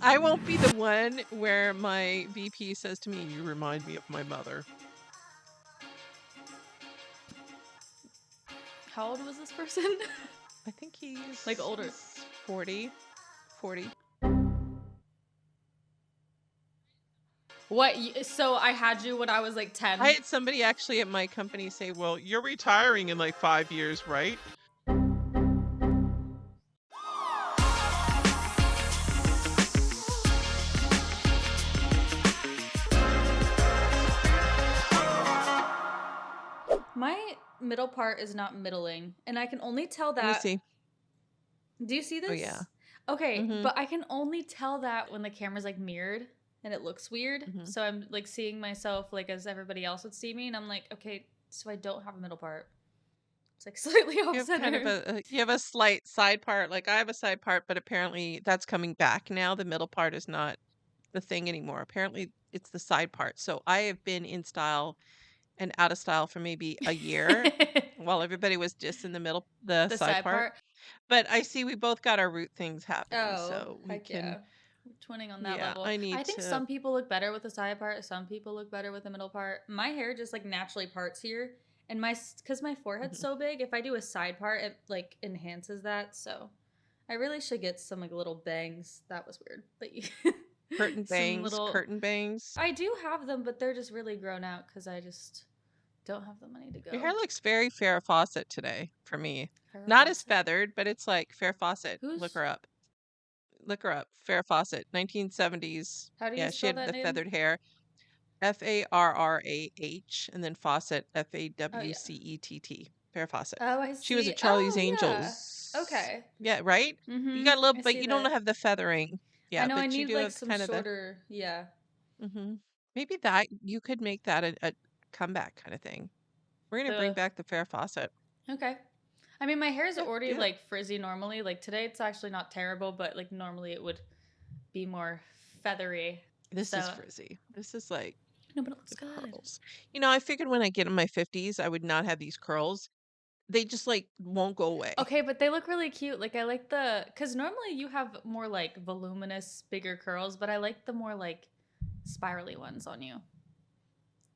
I won't be the one where my VP says to me, "You remind me of my mother." How old was this person? I think he's Like older. he's 40. What? So I had you when I was like 10. I had somebody actually at my company say, "Well, you're retiring in like 5 years, right?" My middle part is not middling, and I can only tell Let me that. see. Do you see this? Oh yeah. Okay, Mhm. but I can only tell that when the camera's like mirrored and it looks weird. Mhm. So I'm like seeing myself like as everybody else would see me, and I'm like, okay, so I don't have a middle part. It's like slightly off You have kind of center. you have a slight side part. Like I have a side part, but apparently that's coming back now. The middle part is not the thing anymore. Apparently it's the side part. So I have been in style and out of style for maybe a year while everybody was just in the middle, the The side side part. part. But I see we both got our root things happening, Oh, so we heck can, yeah. We're twinning on that yeah, level. I I need think to, some people look better with the side part. Some people look better with the middle part. My hair just like naturally parts here. And because my forehead's mhm. so big, if I do a side part, it like enhances that. So I really should get some like little bangs. That was weird. But some little. Curtain bangs. I do have them, but they're just really grown out because I just don't have the money to Your go. hair looks very Farrah Fawcett today for me. Farrah Not as Fawcett. feathered, but it's like Farrah Fawcett. Look Who's. her up. Look her up. Farrah Fawcett, 1970s. How do you Yeah, she spell had that the name? feathered hair. Farrah, and then Fawcett, Oh, yeah. Fawcett. Farrah Fawcett. Oh, I She was a see. Charlie's Oh, yeah. Angels. Okay. Yeah, right? You Mm-hmm. got a little, I but see you don't that. have the feathering. I Yeah, know I but you need do like have some kind of the. shorter. Yeah. Maybe that you could make that a comeback kind of thing. We're gonna bring The back the Farrah Fawcett. Okay. I mean, my hair is Yeah, already do it. like frizzy normally. Like today, it's actually not terrible, but like normally it would be more feathery. This is So frizzy. This is like no, but it looks the good. curls. I figured when I get in my 50s, I would not have these curls. They just like won't go away. Okay, but they look really cute. Like I like because normally you have more like voluminous, bigger curls, but I like the more like spirally ones on you.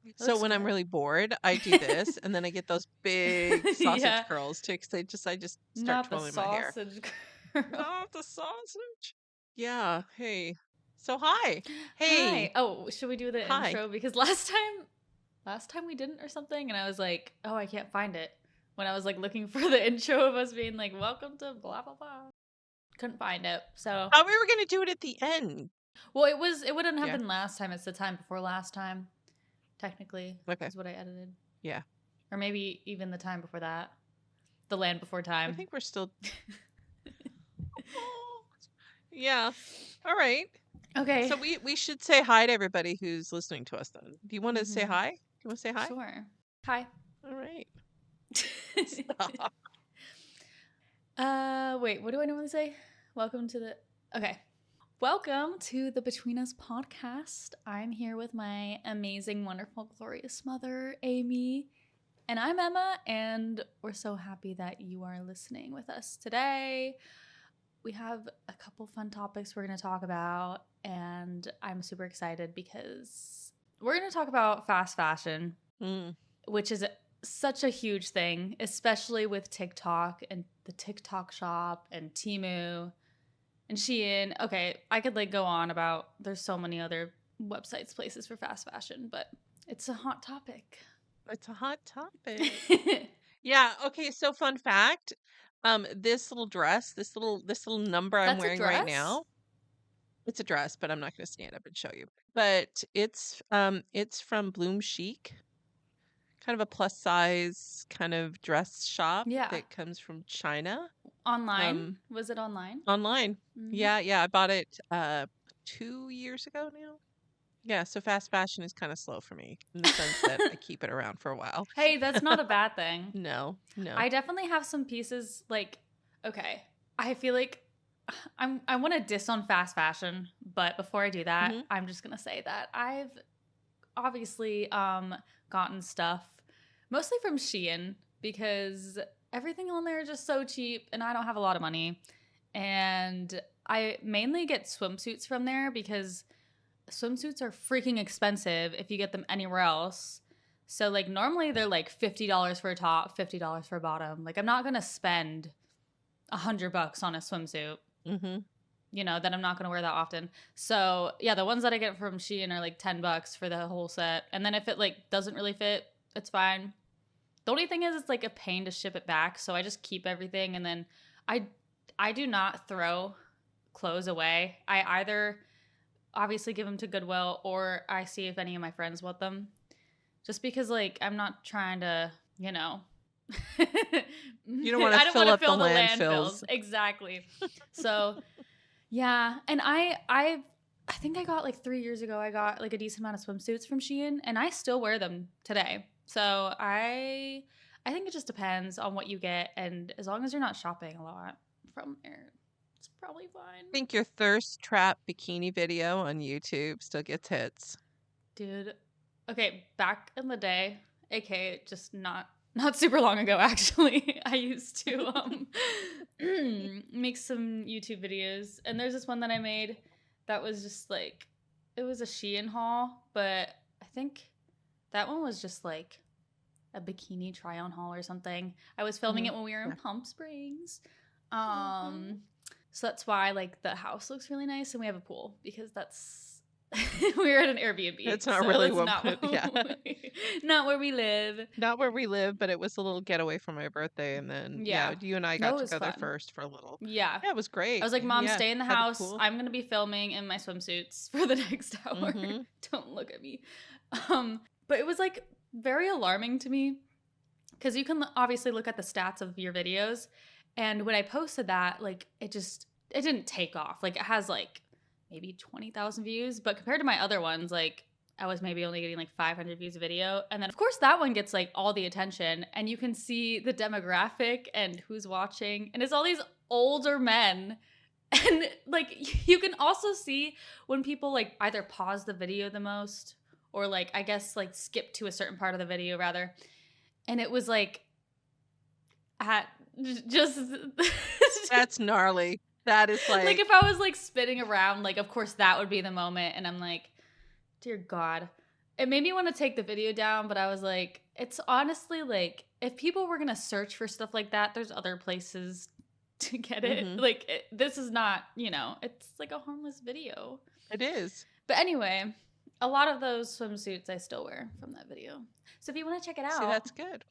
It So looks when I'm good. really bored, I do this, and then I get those big sausage Yeah, curls too, because I just start not the twirling my hair. sausage curl. Not the sausage. Yeah. Hey. So hi. Hi. Hey. Oh, should we do the Hi. intro? Because last time we didn't or something, and I was like, oh, I can't find it. When I was like looking for the intro of us being like, welcome to blah blah blah. Couldn't find it. So We were gonna do it at the end. well it wouldn't have Yeah. been last time, it's the time before last time, technically, Okay. is what I edited. Yeah. Or maybe even the time before that. The land before I time. think we're still. Yeah. All right. Okay. So we should say hi to everybody who's listening to us then. Do you want to say hi? Do you want to say hi? Sure. Hi. All right. Wait, what do I normally say? Welcome to the Welcome to the Between Us podcast. I'm here with my amazing, wonderful, glorious mother, Amy. And I'm Emma, and we're so happy that you are listening with us today. We have a couple fun topics we're going to talk about, and I'm super excited because we're going to talk about fast fashion, which is such a huge thing, especially with TikTok and the TikTok shop and Temu and shein. Okay, I could like go on about, there's so many other websites, places for fast fashion, but it's a hot topic. It's a hot topic. Yeah. Okay. So fun fact, this little dress, this little number I'm That's a wearing right dress? now, it's a dress, but I'm not going to stand up and show you. But it's from Bloom Chic, kind of a plus size kind of dress shop Yeah. that comes from China. Online? Was it online? Online. Mhm. Yeah. I bought it 2 years ago now. Yeah, so fast fashion is kind of slow for me in the sense that I keep it around for a while. Hey, that's not a bad thing. No. I definitely have some pieces like, okay, I feel like I want to diss on fast fashion, but before I do that, Mhm. I'm just gonna say that I've obviously gotten stuff mostly from Shein because everything on there is just so cheap, and I don't have a lot of money, and I mainly get swimsuits from there because swimsuits are freaking expensive if you get them anywhere else. So like normally they're like $50 for a top, $50 for a bottom. Like I'm not gonna spend $100 on a swimsuit, Mhm. that I'm not gonna wear that often. So yeah, the ones that I get from Shein are like $10 for the whole set. And then if it like doesn't really fit, it's fine. The only thing is it's like a pain to ship it back, so I just keep everything and then I I do not throw clothes away. I either obviously give them to Goodwill or I see if any of my friends want them. Just because like I'm not trying to, You don't wanna I don't want fill to up the fill the landfills. landfills. Exactly. So, yeah, and I think I got like 3 years ago I got like a decent amount of swimsuits from Shein and I still wear them today. So, I think it just depends on what you get and as long as you're not shopping a lot from there, it's probably fine. I think your thirst trap bikini video on YouTube still gets hits. Dude. Okay, back in the day, aka just not super long ago actually, I used to make some YouTube videos and there's this one that I made that was just like it was a Shein haul, but I think that one was just like a bikini try on haul or something. I was filming Mhm. it when we were in Yeah. Palm Springs. Mhm. Um so that's why like the house looks really nice and we have a pool because that's we're at an That's Airbnb, not so really that's what not yeah. not where we live. Not where we live, but it was a little getaway for my birthday, and then, yeah, Yeah. you and I No, got it to was go there fun. first for a little. Yeah. Yeah, it was I great. was like, Mom, Yeah, stay in the had the house. pool. I'm gonna be filming in my swimsuits for the next hour. Mhm. Don't look at me. But it was like very alarming to me because you can obviously look at the stats of your videos, and when I posted that, like it didn't take off. Like it has like maybe 20,000 views, but compared to my other ones, like I was maybe only getting like 500 views a video. And then of course that one gets like all the attention and you can see the demographic and who's watching and it's all these older men. And like you can also see when people like either pause the video the most or like I guess like skip to a certain part of the video rather. And it was like at just That's gnarly. That is like like if I was like spinning around, like of course that would be the moment, and I'm like, dear God, it made me want to take the video down, but I was like, it's honestly like if people were gonna search for stuff like that, there's other places to get it. mhm. Like this is not, it's like a harmless video. It is. But anyway, a lot of those swimsuits I still wear from that video. So if you want to check it See, out, that's good.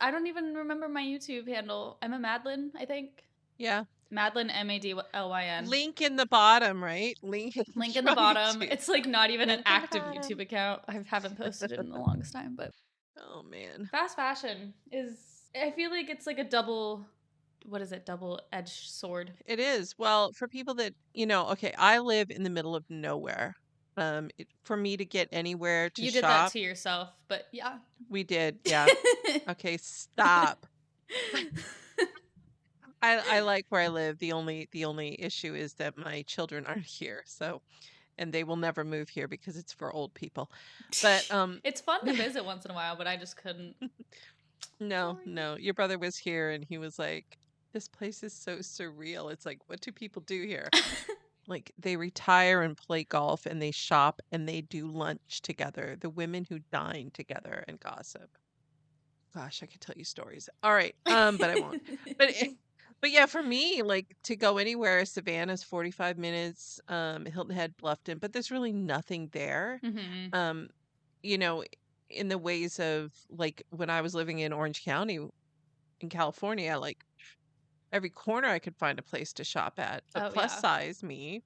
I don't even remember my YouTube handle. I'm a Madeline, I think. Yeah. Madeline Madlyn. Link in the bottom, right? Link in Link in the my bottom. YouTube. It's like not even an Link in the active bottom. YouTube account. I haven't posted it in the longest time, but Oh, man. fast fashion is I feel like it's like a double what is it? Double-edged sword. It is. Well, for people that, okay, I live in the middle of nowhere. For me to get anywhere to You did that shop, to yourself, but yeah. we did. Yeah. Okay, stop. I like where I live. The only issue is that my children aren't here, so and they will never move here because it's for old people. But It's fun to visit once in a while, but I just couldn't. no, Sorry. no. Your brother was here and he was like, "This place is so surreal." It's like, what do people do here? Like they retire and play golf and they shop and they do lunch together. The women who dine together and gossip. Gosh, I could tell you stories. All right, but I won't. But but yeah, for me, like to go anywhere, Savannah's 45 minutes, Hilton Head, Bluffton, but there's really nothing there. Mhm. Um, you know, in the ways of like when I was living in Orange County in California, like every corner I could find a place to shop at. But Oh plus yeah. size me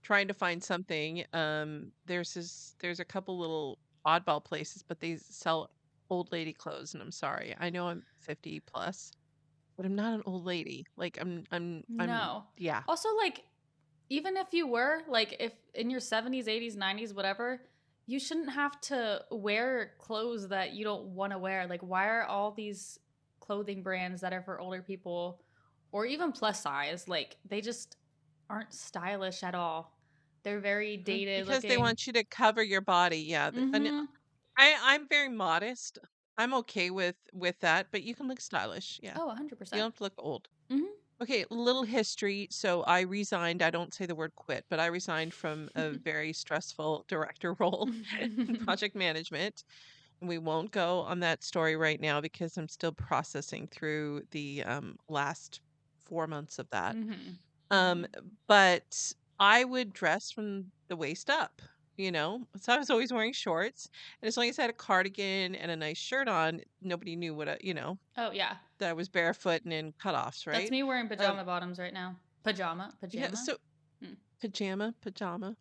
trying to find something, there's a couple little oddball places, but they sell old lady clothes, and I'm sorry. I know I'm 50 plus, but I'm not an old lady. Like I'm No. yeah. Also like even if you were like if in your 70s, 80s, 90s, whatever, you shouldn't have to wear clothes that you don't want to wear. Like why are all these clothing brands that are for older people or even plus size like they just aren't stylish at all. They're very dated Because they looking. want you to cover your body. Yeah. And Mhm. I'm very modest. I'm okay with that, but you can look stylish. Yeah. Oh, You don't 100%. have to look old. Mhm. Okay, little history. So I resigned. I don't say the word quit, but I resigned from a very stressful director role in project management. And we won't go on that story right now because I'm still processing through the last 4 months of that. Mhm. Um, Mhm. but I would dress from the waist up, you know? So I was always wearing shorts. And as long as I had a cardigan and a nice shirt on, nobody knew Oh, yeah. that I was barefoot and in cutoffs, That's right? me wearing Um, pajama bottoms right now. Pajama? yeah, Pajama? so Mm. pajama.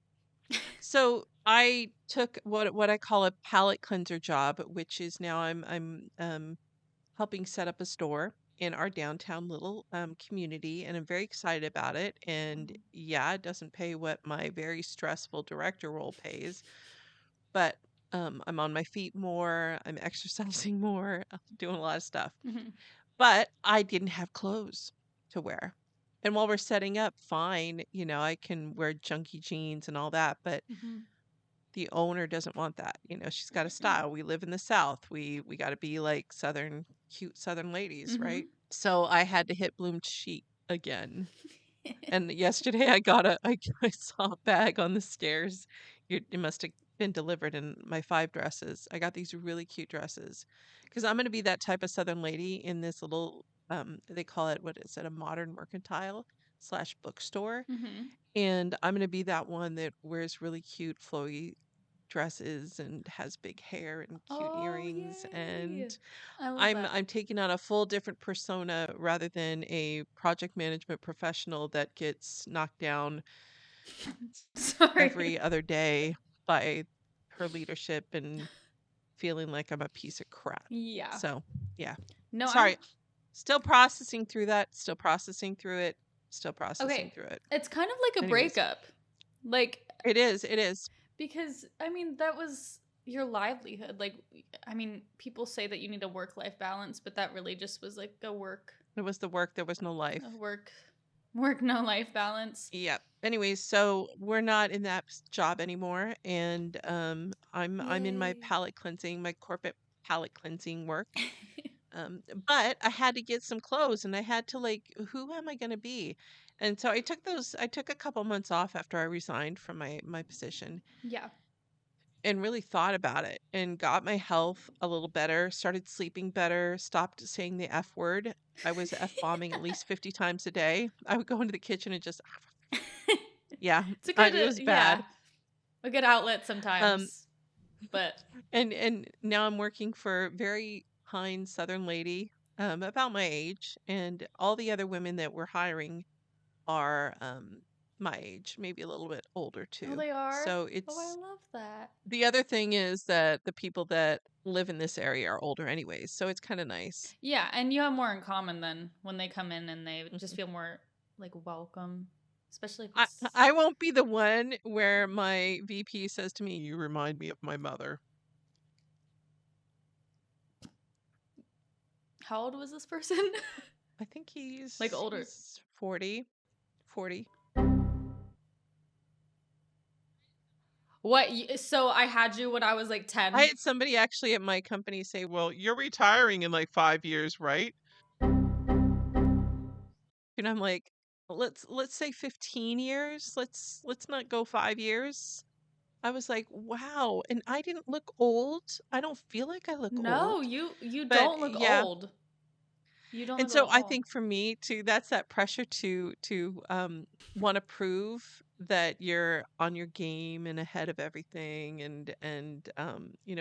So I took what I call a palate cleanser job, which is now I'm helping set up a store in our downtown little community, and I'm very excited about it. And yeah, it doesn't pay what my very stressful director role pays, but I'm on my feet more, I'm exercising more, doing a lot of stuff. Mhm. But I didn't have clothes to wear. And while we're setting up, fine, I can wear junky jeans and all that, but Mhm. the owner doesn't want that. She's got a style. We live in the South. We got to be like Southern, cute Southern ladies, Mhm. right? So I had to hit Bloom Cheap again. And yesterday I got I saw a bag on the stairs. It must have been delivered in my 5 dresses. I got these really cute dresses because I'm going to be that type of Southern lady in this little, they call it, what is it, a modern mercantile slash bookstore. Mhm. And I'm going to be that one that wears really cute flowy dresses and has big hair and cute Oh, earrings. yay. And I love I'm that. I'm taking on a full different persona rather than a project management professional that gets knocked down Sorry. every other day by her leadership and feeling like I'm a piece of crap. Yeah. So, yeah. No, I'm Sorry. Still processing through that, still processing through it, still processing okay. through it. It's kind of like a Anyways, breakup. Like, it is, it is. because, I mean, that was your livelihood. Like, I mean, people say that you need a work life balance, but that really just was like It was the work, there was no a life. work, no life balance. Yep. Anyways, so we're not in that job anymore, and I'm in my Yay. palate cleansing, my corporate palate cleansing work. But I had to get some clothes, and I had to like, who am I going to be? And so I took a couple months off after I resigned from my position, Yeah. and really thought about it, and got my health a little better, started sleeping better, stopped saying the F word. I was F bombing at least 50 times a day. I would go into the kitchen and just, yeah, It's a good, it was yeah, bad. a good outlet Um, sometimes. But and now I'm working for a very kind Southern lady, about my age, and all the other women that we're hiring are my age, maybe a little bit older oh, too. they are. So Oh, I it's love that. the other thing is that the people that live in this area are older anyways, so it's kind of nice. Yeah, and you have more in common than when they come in and they just Mhm. feel more like welcome, especially if I it's I won't be the one where my VP says to me, "You remind me of my mother." how old was this person? I think Like he's older. he's 40, 40. What? So I had you when I was like I 10. had somebody actually at my company say, "Well, you're retiring in like 5 years, right?" And I'm like, "Let's say 15 years. Let's not go 5 years." I was like, "Wow!" And I didn't look old. I don't feel like I look No, old, you but don't look yeah. old. You don't And look old so at I all. think for me too, that's that pressure to want to prove that you're on your game and ahead of everything, and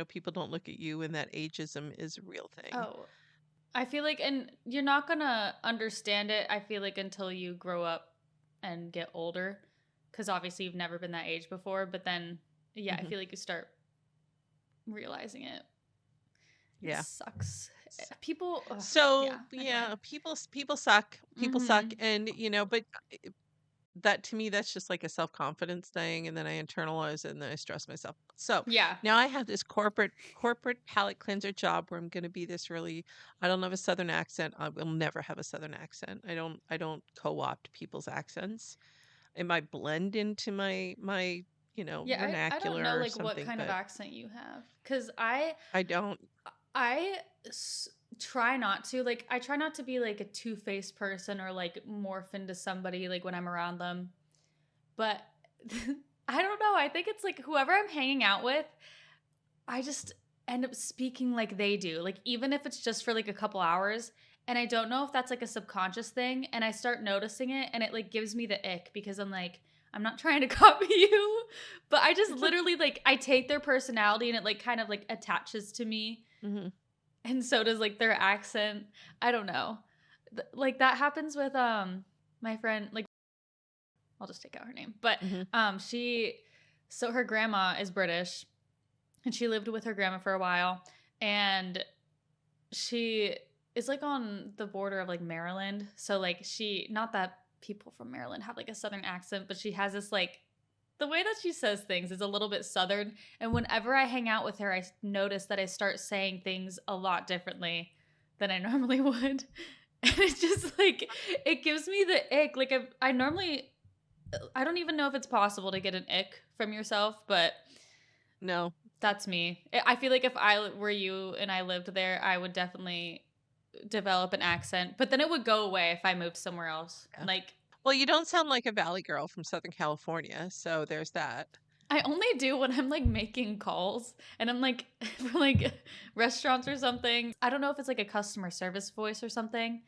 people don't look at you, and that ageism is a real thing. Oh, I feel like, and you're not gonna understand it, I feel like, until you grow up and get older. Because obviously you've never been that age before, but then, yeah, I Hmm. feel like you start realizing it. It Yeah. sucks. People, ugh, So yeah, anyway. yeah, people suck. People suck, Mm-hmm. but that to me, that's just like a self-confidence thing, and then I internalize it and then I stress myself. So Yeah. now I have this corporate palate cleanser job where I'm going to be this really, I don't have a southern accent. I will never have a southern accent. I don't co-opt people's accents. It might blend into my Yeah, I don't know vernacular or like what something, kind of but accent you have. Because I don't. I try not to. Like, I try not to be like a two-faced person or like morph into somebody like when I'm around them. But I don't know. I think it's like whoever I'm hanging out with, I just end up speaking like they do. Like, even if it's just for like a couple hours. And I don't know if that's like a subconscious thing. And I start noticing it and it like gives me the ick because I'm like, I'm not trying to copy you. But I just literally like, I take their personality and it like kind of like attaches to me. Hmm. And so does like their accent. I don't know. Like that happens with my friend, like I'll just take out her name. But Hmm. she so her grandma is British and she lived with her grandma for a while and she is like on the border of like Maryland. So like she not that people from Maryland have like a southern accent, but she has this like the way that she says things is a little bit southern. And whenever I hang out with her, I notice that I start saying things a lot differently than I normally would. And it's just like it gives me the ick. Like I normally I don't even know if it's possible to get an ick from yourself, but No. that's me. I feel like if I were you and I lived there, I would definitely develop an accent, but then it would go away if I moved somewhere else. Yeah. Like Well, you don't sound like a valley girl from Southern California, so there's that. I only do when I'm like making calls and I'm like for like restaurants or something. I don't know if it's like a customer service voice or something,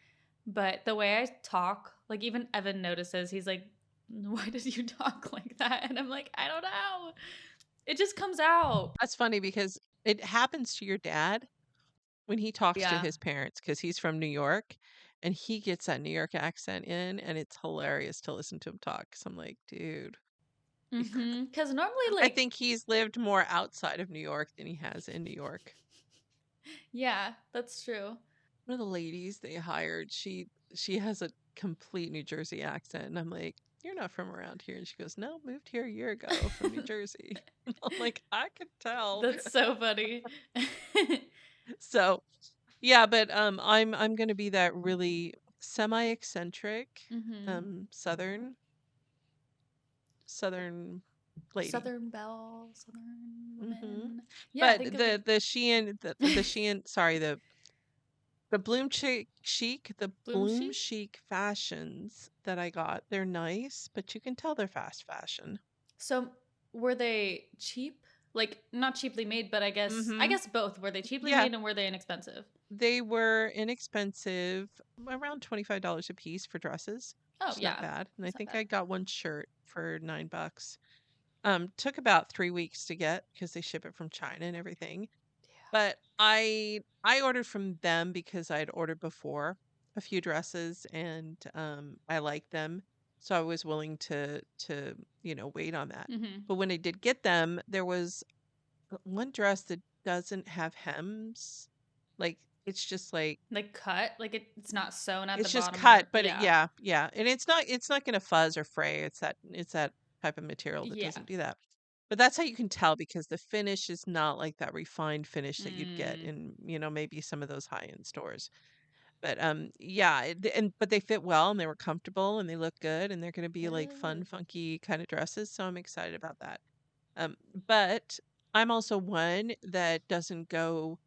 but the way I talk, like even Evan notices, he's like, why did you talk like that? And I'm like, I don't know. It just comes out. That's funny because it happens to your dad when he talks to Yeah. his parents because he's from New York and he gets that New York accent in, and it's hilarious to listen to him talk. So I'm like, dude, Because normally, I like, think he's lived more outside of New York than he has in New York. yeah, that's true. One of the ladies they hired, she has a complete New Jersey accent, and I'm like, "You're not from around here." And she goes, "No, moved here a year ago from New Jersey." I'm like, "I could tell." That's so funny. So, yeah, but I'm gonna be that really semi-eccentric hmm southern southern lady. Southern Belle, Southern Hmm. woman. Yeah, I But think of you. the Shein the Shein, sorry, the Bloom Bloom Chic? Chic fashions that I got, they're nice, but you can tell they're fast fashion. So were they cheap? Like not cheaply made, but I Mhm. guess both. Were they cheaply Yeah, made and were they inexpensive? they were inexpensive, around $25 a piece for dresses, Oh which is not yeah, bad. And I that's not think bad. I got one shirt for $9. Took about 3 weeks to get because they ship it from China and everything. But I ordered from them because I had ordered before a few dresses and I liked them. So I was willing to wait on that. Yeah. But when I did get them, there was one dress that doesn't have hems. Like it's just like Like cut, like it's not sewn at the it's just bottom or cut, but yeah, yeah, yeah. And it's not gonna fuzz or fray. It's that type of material that yeah. doesn't do that. But that's how you can tell because the finish is not like that refined finish that you'd get Mm. in, maybe some of those high-end stores. But yeah, but they fit well and they were comfortable and they look good and they're gonna be like fun, Good. funky kind of dresses. So I'm excited about that. But I'm also one that doesn't go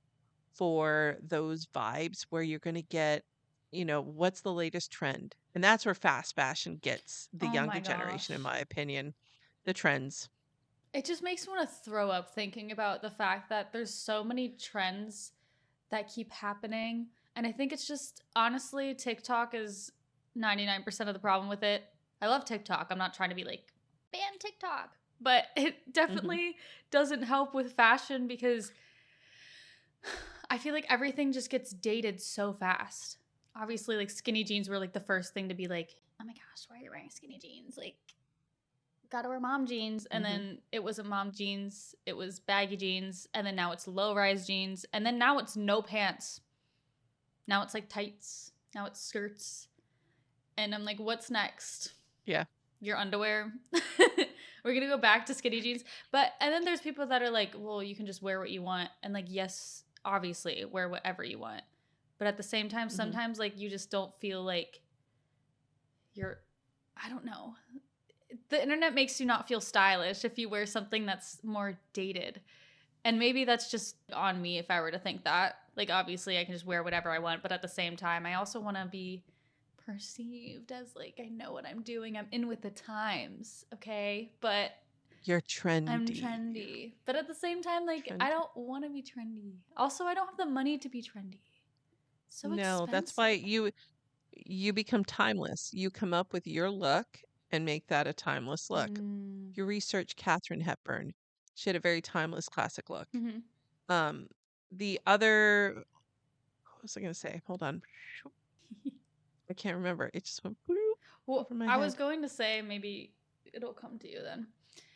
for those vibes where you're going to get, what's the latest trend? And that's where fast fashion gets the Oh younger my generation, in gosh. my opinion, the trends. It just makes me want to throw up thinking about the fact that there's so many trends that keep happening. And I think it's just honestly, TikTok is 99% of the problem with it. I love TikTok. I'm not trying to be like, ban TikTok. But it Hmm. definitely doesn't help with fashion because I feel like everything just gets dated so fast. Obviously, like skinny jeans were like the first thing to be like, oh my gosh, why are you wearing skinny jeans? Like, gotta wear mom jeans. And Hmm. then it wasn't mom jeans, it was baggy jeans. And then now it's low rise jeans. And then now it's no pants. Now it's like tights. Now it's skirts. And I'm like, what's next? Yeah. Your underwear? We're gonna go back to skinny jeans. And then there's people that are like, well, you can just wear what you want. And like, yes, obviously, wear whatever you want. But at the same time, Hmm. sometimes like you just don't feel like you're, I don't know. The internet makes you not feel stylish if you wear something that's more dated. And maybe that's just on me if I were to think that. Like, obviously, I can just wear whatever I want, but at the same time, I also want to be perceived as like I know what I'm doing. I'm in with the times, okay? But You're I'm trendy. trendy. But at the same time, like I Trendy. don't want to be trendy. Also, I don't have the money to be trendy. So No, that's why expensive. you become timeless. You come up with your look and make that a timeless look. Mm. You research Katharine Hepburn. She had a very timeless classic look. Hmm. Um, the other, what was I going to say? Hold on. I can't remember. It just went bloop Well, over my I was head. going to say maybe it'll come to you then.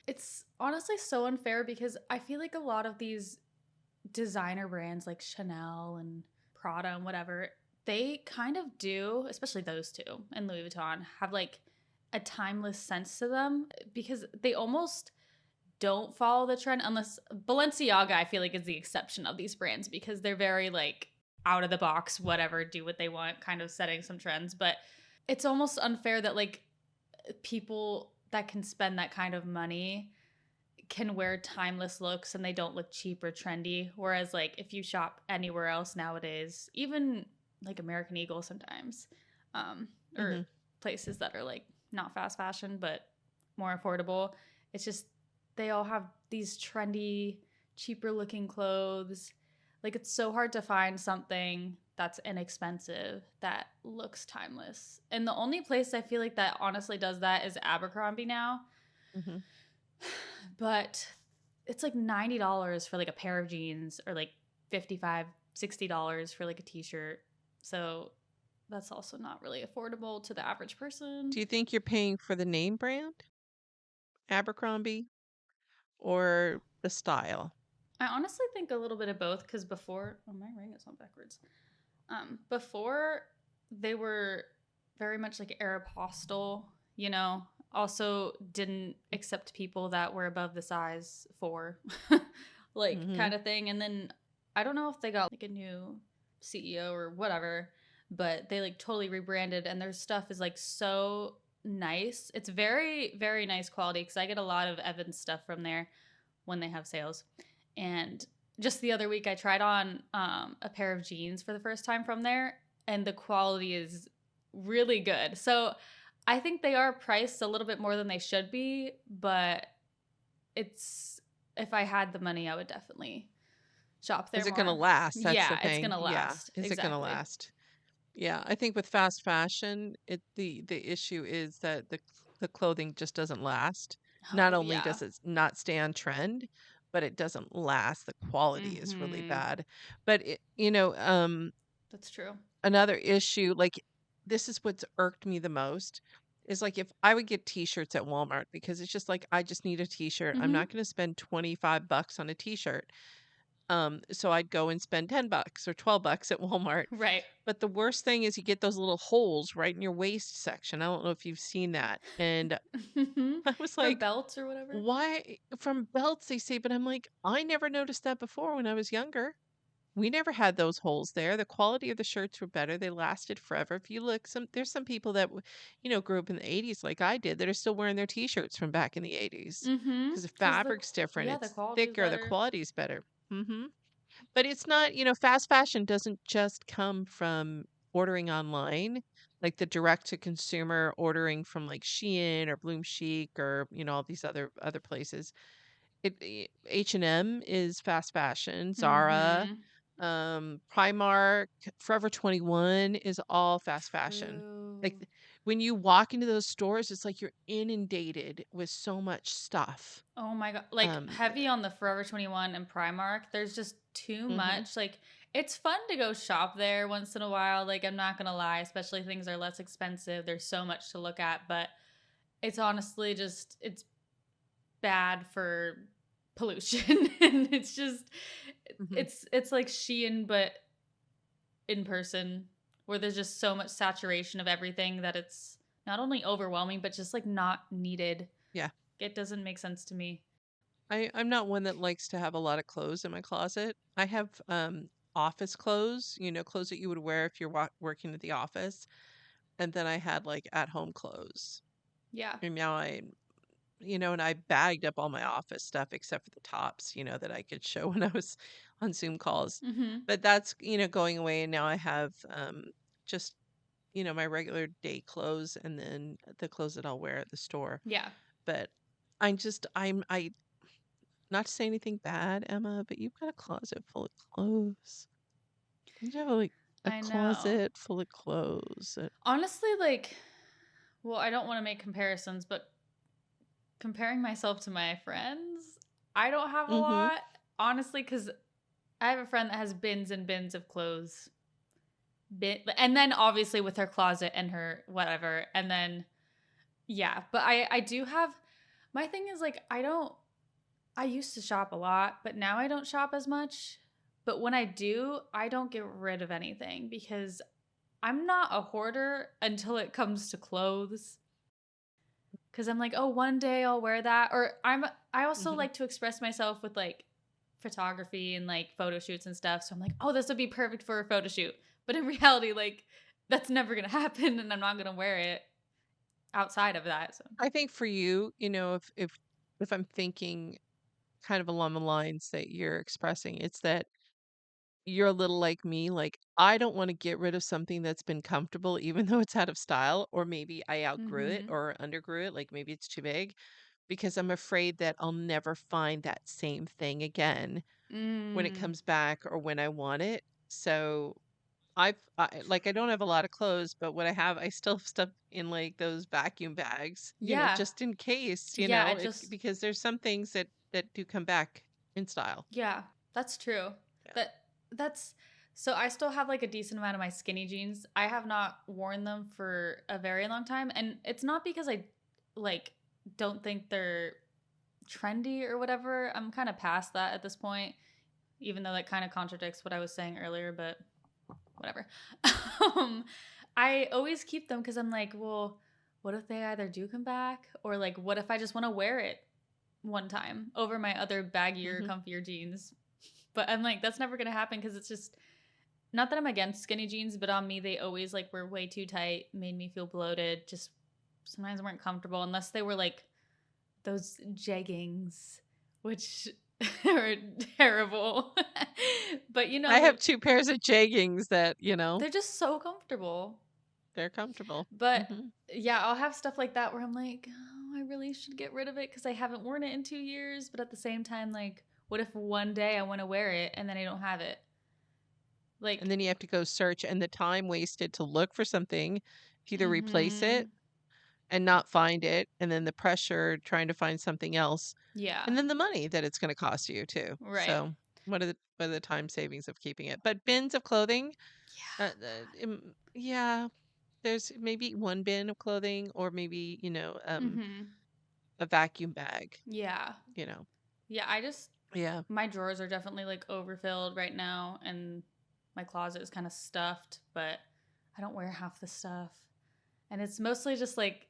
It's honestly so unfair because I feel like a lot of these designer brands like Chanel and Prada and whatever, they kind of do, especially those two and Louis Vuitton, have like a timeless sense to them because they almost don't follow the trend unless Balenciaga, I feel like, is the exception of these brands because they're very like out of the box, whatever, do what they want, kind of setting some trends. But it's almost unfair that like people that can spend that kind of money can wear timeless looks and they don't look cheap or trendy. Whereas, like, if you shop anywhere else nowadays, even like American Eagle sometimes, or Hmm. places that are like not fast fashion but more affordable, it's just they all have these trendy, cheaper looking clothes. Like, it's so hard to find something that's inexpensive that looks timeless. And the only place I feel like that honestly does that is Abercrombie now, Hmm. but it's like $90 for like a pair of jeans or like 55 $60 for like a t-shirt. So that's also not really affordable to the average person. Do you think you're paying for the name brand, Abercrombie, or the style? I honestly think a little bit of both because before, oh, my ring is on backwards. Before they were very much like Aeropostale, you know, also didn't accept people that were above the size 4, like Hmm. kind of thing. And then I don't know if they got like a new CEO or whatever, but they like totally rebranded and their stuff is like so nice. It's very, very nice quality because I get a lot of Evans stuff from there when they have sales. And just the other week, I tried on a pair of jeans for the first time from there, and the quality is really good. So I think they are priced a little bit more than they should be, but it's if I had the money, I would definitely shop there Is it going to more. last? That's the Yeah, it's thing. gonna Yeah. last. Is it going to Exactly. last? Yeah, I think with fast fashion, the issue is that the clothing just doesn't last. Not Oh only yeah. does it not stay on trend, but it doesn't last. The quality is really Mm-hmm. bad. But That's true. another issue, like this is what's irked me the most, is like if I would get t-shirts at Walmart because it's just like I just need a t-shirt. I'm Mm-hmm. not going to spend 25 bucks on a t-shirt. So I'd go and spend 10 bucks or 12 bucks at Walmart. Right. But the worst thing is you get those little holes right in your waist section. I don't know if you've seen that. And I was For like, belts or whatever. why from belts they say, but I'm like, I never noticed that before when I was younger. We never had those holes there. The quality of the shirts were better. They lasted forever. If you look, there's some people that grew up in the 80s like I did that are still wearing their t-shirts from back in the 80s Mm-hmm. because the Because fabric's different. the It's quality is thicker. The better. quality's better. Hmm. But it's not, fast fashion doesn't just come from ordering online, like the direct to consumer ordering from like Shein or Bloom Chic or, all these other places. H&M is fast fashion, Zara, Mm-hmm. Primark, Forever 21 is all fast fashion. Like True. when you walk into those stores, it's like you're inundated with so much stuff. Oh my god. Like, Um, heavy on the Forever 21 and Primark. There's just too mhm. much. Like, it's fun to go shop there once in a while. Like, I'm not gonna lie, especially things are less expensive. There's so much to look at, but it's honestly just it's bad for pollution. And it's just Mhm. it's like Shein but in person, where there's just so much saturation of everything that it's not only overwhelming but just like not needed. Yeah. It doesn't make sense to me. I'm not one that likes to have a lot of clothes in my closet. I have office clothes, clothes that you would wear if you're working at the office, and then I had like at home clothes. Yeah. And now and I bagged up all my office stuff except for the tops, that I could show when I was on Zoom calls. Mhm. But that's, going away. And now I have just, my regular day clothes and then the clothes that I'll wear at the store. Yeah. But I, not to say anything bad, Emma, but you've got a closet full of clothes. Don't you have like a I know. closet full of clothes? Honestly, like, well, I don't want to make comparisons, but comparing myself to my friends, I don't have a Mm-hmm. lot. Honestly, because I have a friend that has bins and bins of clothes. And then obviously with her closet and her whatever. And then, yeah. But I do have, my thing is like, I used to shop a lot, but now I don't shop as much. But when I do, I don't get rid of anything because I'm not a hoarder until it comes to clothes. Cause I'm like, oh, one day I'll wear that. Or I also Mm-hmm. like to express myself with like photography and like photo shoots and stuff. So I'm like, oh, this would be perfect for a photo shoot. But in reality, like that's never gonna happen and I'm not gonna wear it outside of that. So I think for you, if I'm thinking kind of along the lines that you're expressing, it's that you're a little like me. Like, I don't want to get rid of something that's been comfortable, even though it's out of style, or maybe I outgrew it mm-hmm. or undergrew it. Like, maybe it's too big because I'm afraid that I'll never find that same thing again when it Mm. comes back or when I want it. So like, I don't have a lot of clothes, but what I have, I still have stuff in like those vacuum bags, Yeah. just in case, Yeah, it if just because there's some things that do come back in style. yeah, that's true. Yeah. That's so I still have like a decent amount of my skinny jeans. I have not worn them for a very long time and it's not because I like don't think they're trendy or whatever. I'm kind of past that at this point, even though that kind of contradicts what I was saying earlier, but whatever. um, I always keep them because I'm like, well, what if they either do come back or like, what if I just want to wear it one time over my other baggier, Hmm. comfier jeans? But I'm like, that's never gonna happen because it's just not that I'm against skinny jeans, but on me they always like were way too tight, made me feel bloated. Just sometimes weren't comfortable unless they were like those jeggings, which are terrible. But I have two pairs of jeggings that, they're just so comfortable. they're comfortable. But Hmm. yeah, I'll have stuff like that where I'm like, oh, I really should get rid of it because I haven't worn it in 2 years. But at the same time, like, what if one day I want to wear it and then I don't have it? And Like, then you have to go search, and the time wasted to look for something, to either replace mm-hmm. it and not find it, and then the pressure trying to find something else, Yeah, and then the money that it's going to cost you too. right. So, what are the time savings of keeping it? But bins of clothing, yeah, there's maybe one bin of clothing, or maybe Yeah. Mm-hmm. a vacuum bag. Yeah. You know, Yeah. yeah. My drawers are definitely like overfilled right now and my closet is kind of stuffed, but I don't wear half the stuff. And it's mostly just like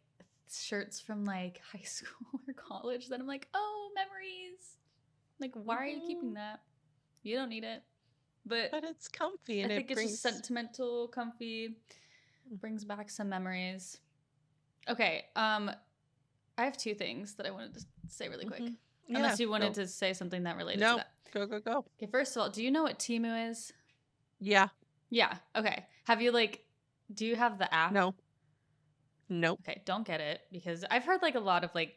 shirts from like high school or college that I'm like, oh, memories. Like, why are you keeping Hmm. that? You don't need it. But But it's comfy I and think it it's just brings. sentimental, comfy, Mm. brings back some memories. Okay, I have two things that I wanted to say really quick. Hmm. Yeah. Unless you wanted Go. to say something that related to No. that. Go. Go. Go. Okay, first of all, do you know what Temu is? Yeah. Yeah. Okay. Have you like do you have the app? No. Nope. Okay, don't get it because I've heard like a lot of like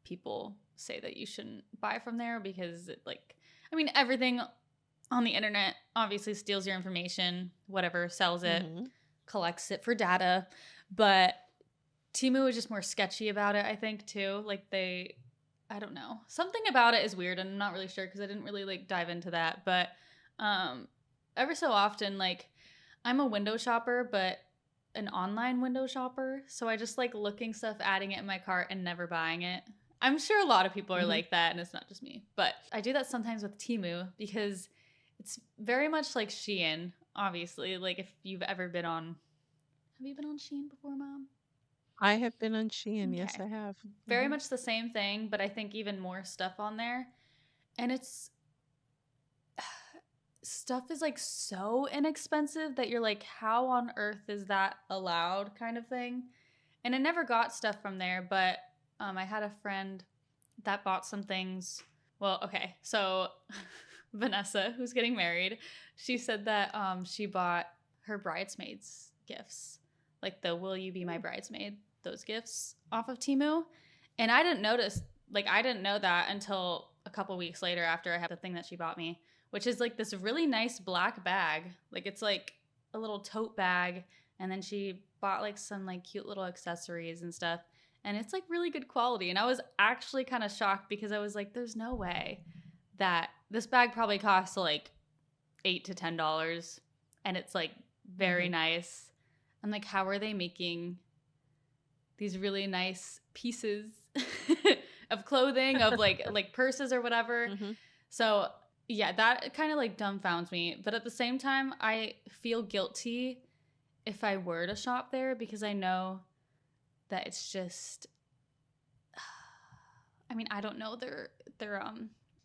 people say that you shouldn't buy from there because it, like I mean everything on the internet obviously steals your information, whatever, sells it, Hmm. collects it for data, but Timu is just more sketchy about it, I think too. Like I don't know. Something about it is weird and I'm not really sure because I didn't really like dive into that, but um ever so often like I'm a window shopper, but an online window shopper. So I just like looking stuff, adding it in my cart, and never buying it. I'm sure a lot of people are Hmm. like that, and it's not just me. But I do that sometimes with Temu because it's very much like Shein, obviously. Like if you've ever been on, have you been on Shein before, Mom? I have been on Shein. Yes, Okay. I have. Very Hmm. much the same thing, but I think even more stuff on there. And it's stuff is like so inexpensive that you're like, how on earth is that allowed kind of thing? And I never got stuff from there, but I had a friend that bought some things. Well, okay, so Vanessa, who's getting married, she said that she bought her bridesmaids gifts, like the "Will you be my bridesmaid?" those gifts off of Temu, and I didn't notice. Like I didn't know that until a couple weeks later after I had the thing that she bought me, which is like this really nice black bag. Like it's like a little tote bag, and then she bought like some like cute little accessories and stuff, and it's like really good quality. And I was actually kind of shocked because I was like, there's no way that this bag probably costs like $8 to $10, and it's like very Mhm. nice. I'm like, how are they making these really nice pieces of clothing, of like purses or whatever? Mhm. So yeah, that kind of like dumbfounds me. But at the same time, I feel guilty if I were to shop there because I know that it's just, I mean, I don't know their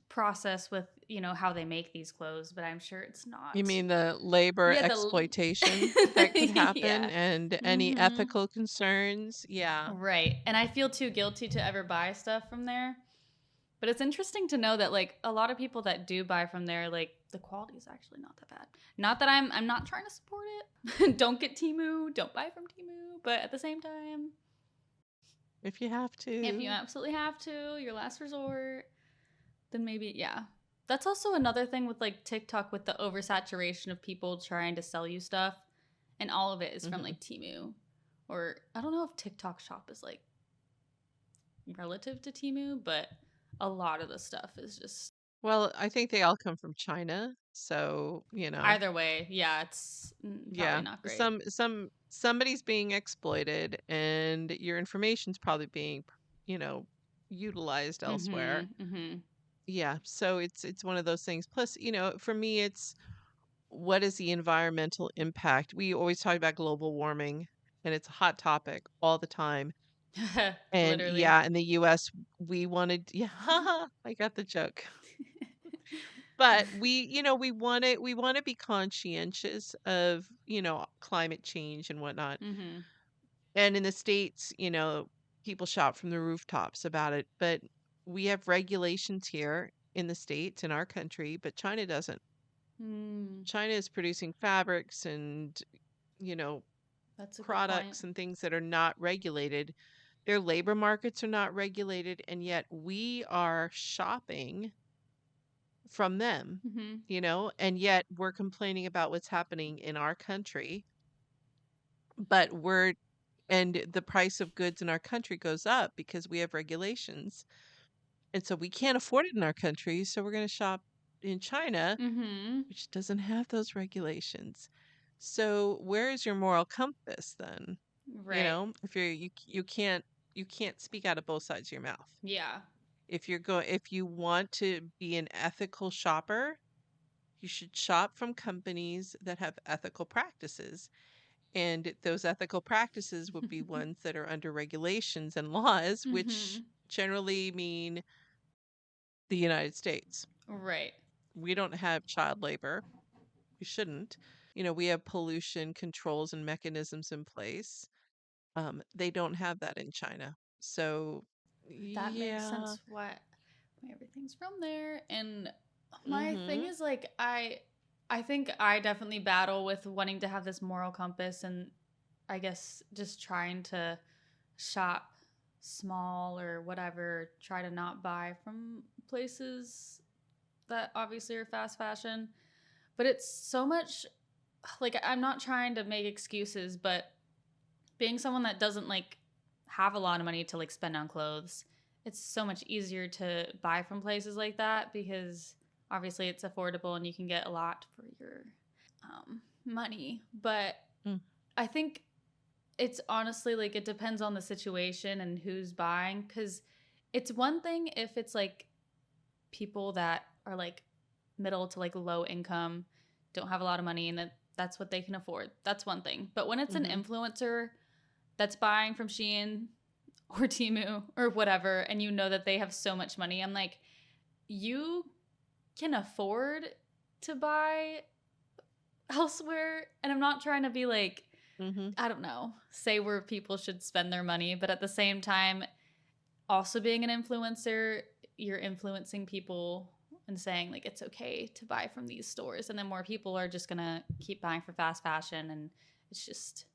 process with, you know, how they make these clothes, but I'm sure it's You not. mean the labor Yeah, exploitation that could happen yeah. and any Mhm. ethical concerns? Yeah. Right. And I feel too guilty to ever buy stuff from there. But it's interesting to know that like a lot of people that do buy from there, like the quality is actually not that bad. Not that I'm not trying to support it. Don't get Temu, don't buy from Temu, but at the same time, If you have if you to. absolutely have to, your last resort, then maybe yeah. That's also another thing with like TikTok with the oversaturation of people trying to sell you stuff, and all of it is from Mhm. like Temu, or I don't know if TikTok Shop is like relative to Temu, but a lot of the stuff is just Well, I think they all come from China, so, either way. Yeah, it's probably yeah. not great. Somebody's being exploited and your information's probably being, you know, utilized elsewhere. Mm-hmm. Mm-hmm. Yeah, so it's one of those things. Plus, for me it's what is the environmental impact? We always talk about global warming and it's a hot topic all the time. And Literally. yeah, in the US we wanted yeah, I got the joke. But we want to be conscientious of, climate change and whatnot. Mm-hmm. And in the States, people shout from the rooftops about it, but we have regulations here in the States, in our country, but China doesn't. Mm, China is producing fabrics and, you know, that's a good point. products and things that are not regulated. Their labor markets are not regulated, and yet we are shopping from them, Mm-hmm. and yet we're complaining about what's happening in our country, but and the price of goods in our country goes up because we have regulations. And so we can't afford it in our country, so we're going to shop in China, Mm-hmm. which doesn't have those regulations. So where is your moral compass then? Right. If you can't speak out of both sides of your mouth. Yeah. If you want to be an ethical shopper, you should shop from companies that have ethical practices. And those ethical practices would be ones that are under regulations and laws, which Mm-hmm. generally mean the United States. Right. We don't have child labor. We shouldn't. We have pollution controls and mechanisms in place. They don't have that in China. So, That makes yeah. sense why everything's from there. And my thing Mhm. is like I think I definitely battle with wanting to have this moral compass, and I guess just trying to shop small or whatever, try to not buy from places that obviously are fast fashion. But it's so much like I'm not trying to make excuses, but being someone that doesn't like have a lot of money to like spend on clothes, it's so much easier to buy from places like that because obviously it's affordable and you can get a lot for your money. But Mm. I think it's honestly like it depends on the situation and who's buying, because it's one thing if it's like people that are like middle to like low income, don't have a lot of money, and that's what they can afford. That's one thing. But when it's an Mhm. influencer that's buying from Shein or Temu or whatever, and you know that they have so much money, I'm like, you can afford to buy elsewhere. And I'm not trying to be like, Mhm. I don't know, say where people should spend their money, but at the same time, also being an influencer, you're influencing people and saying like it's okay to buy from these stores, and then more people are just gonna keep buying for fast fashion, and it's just,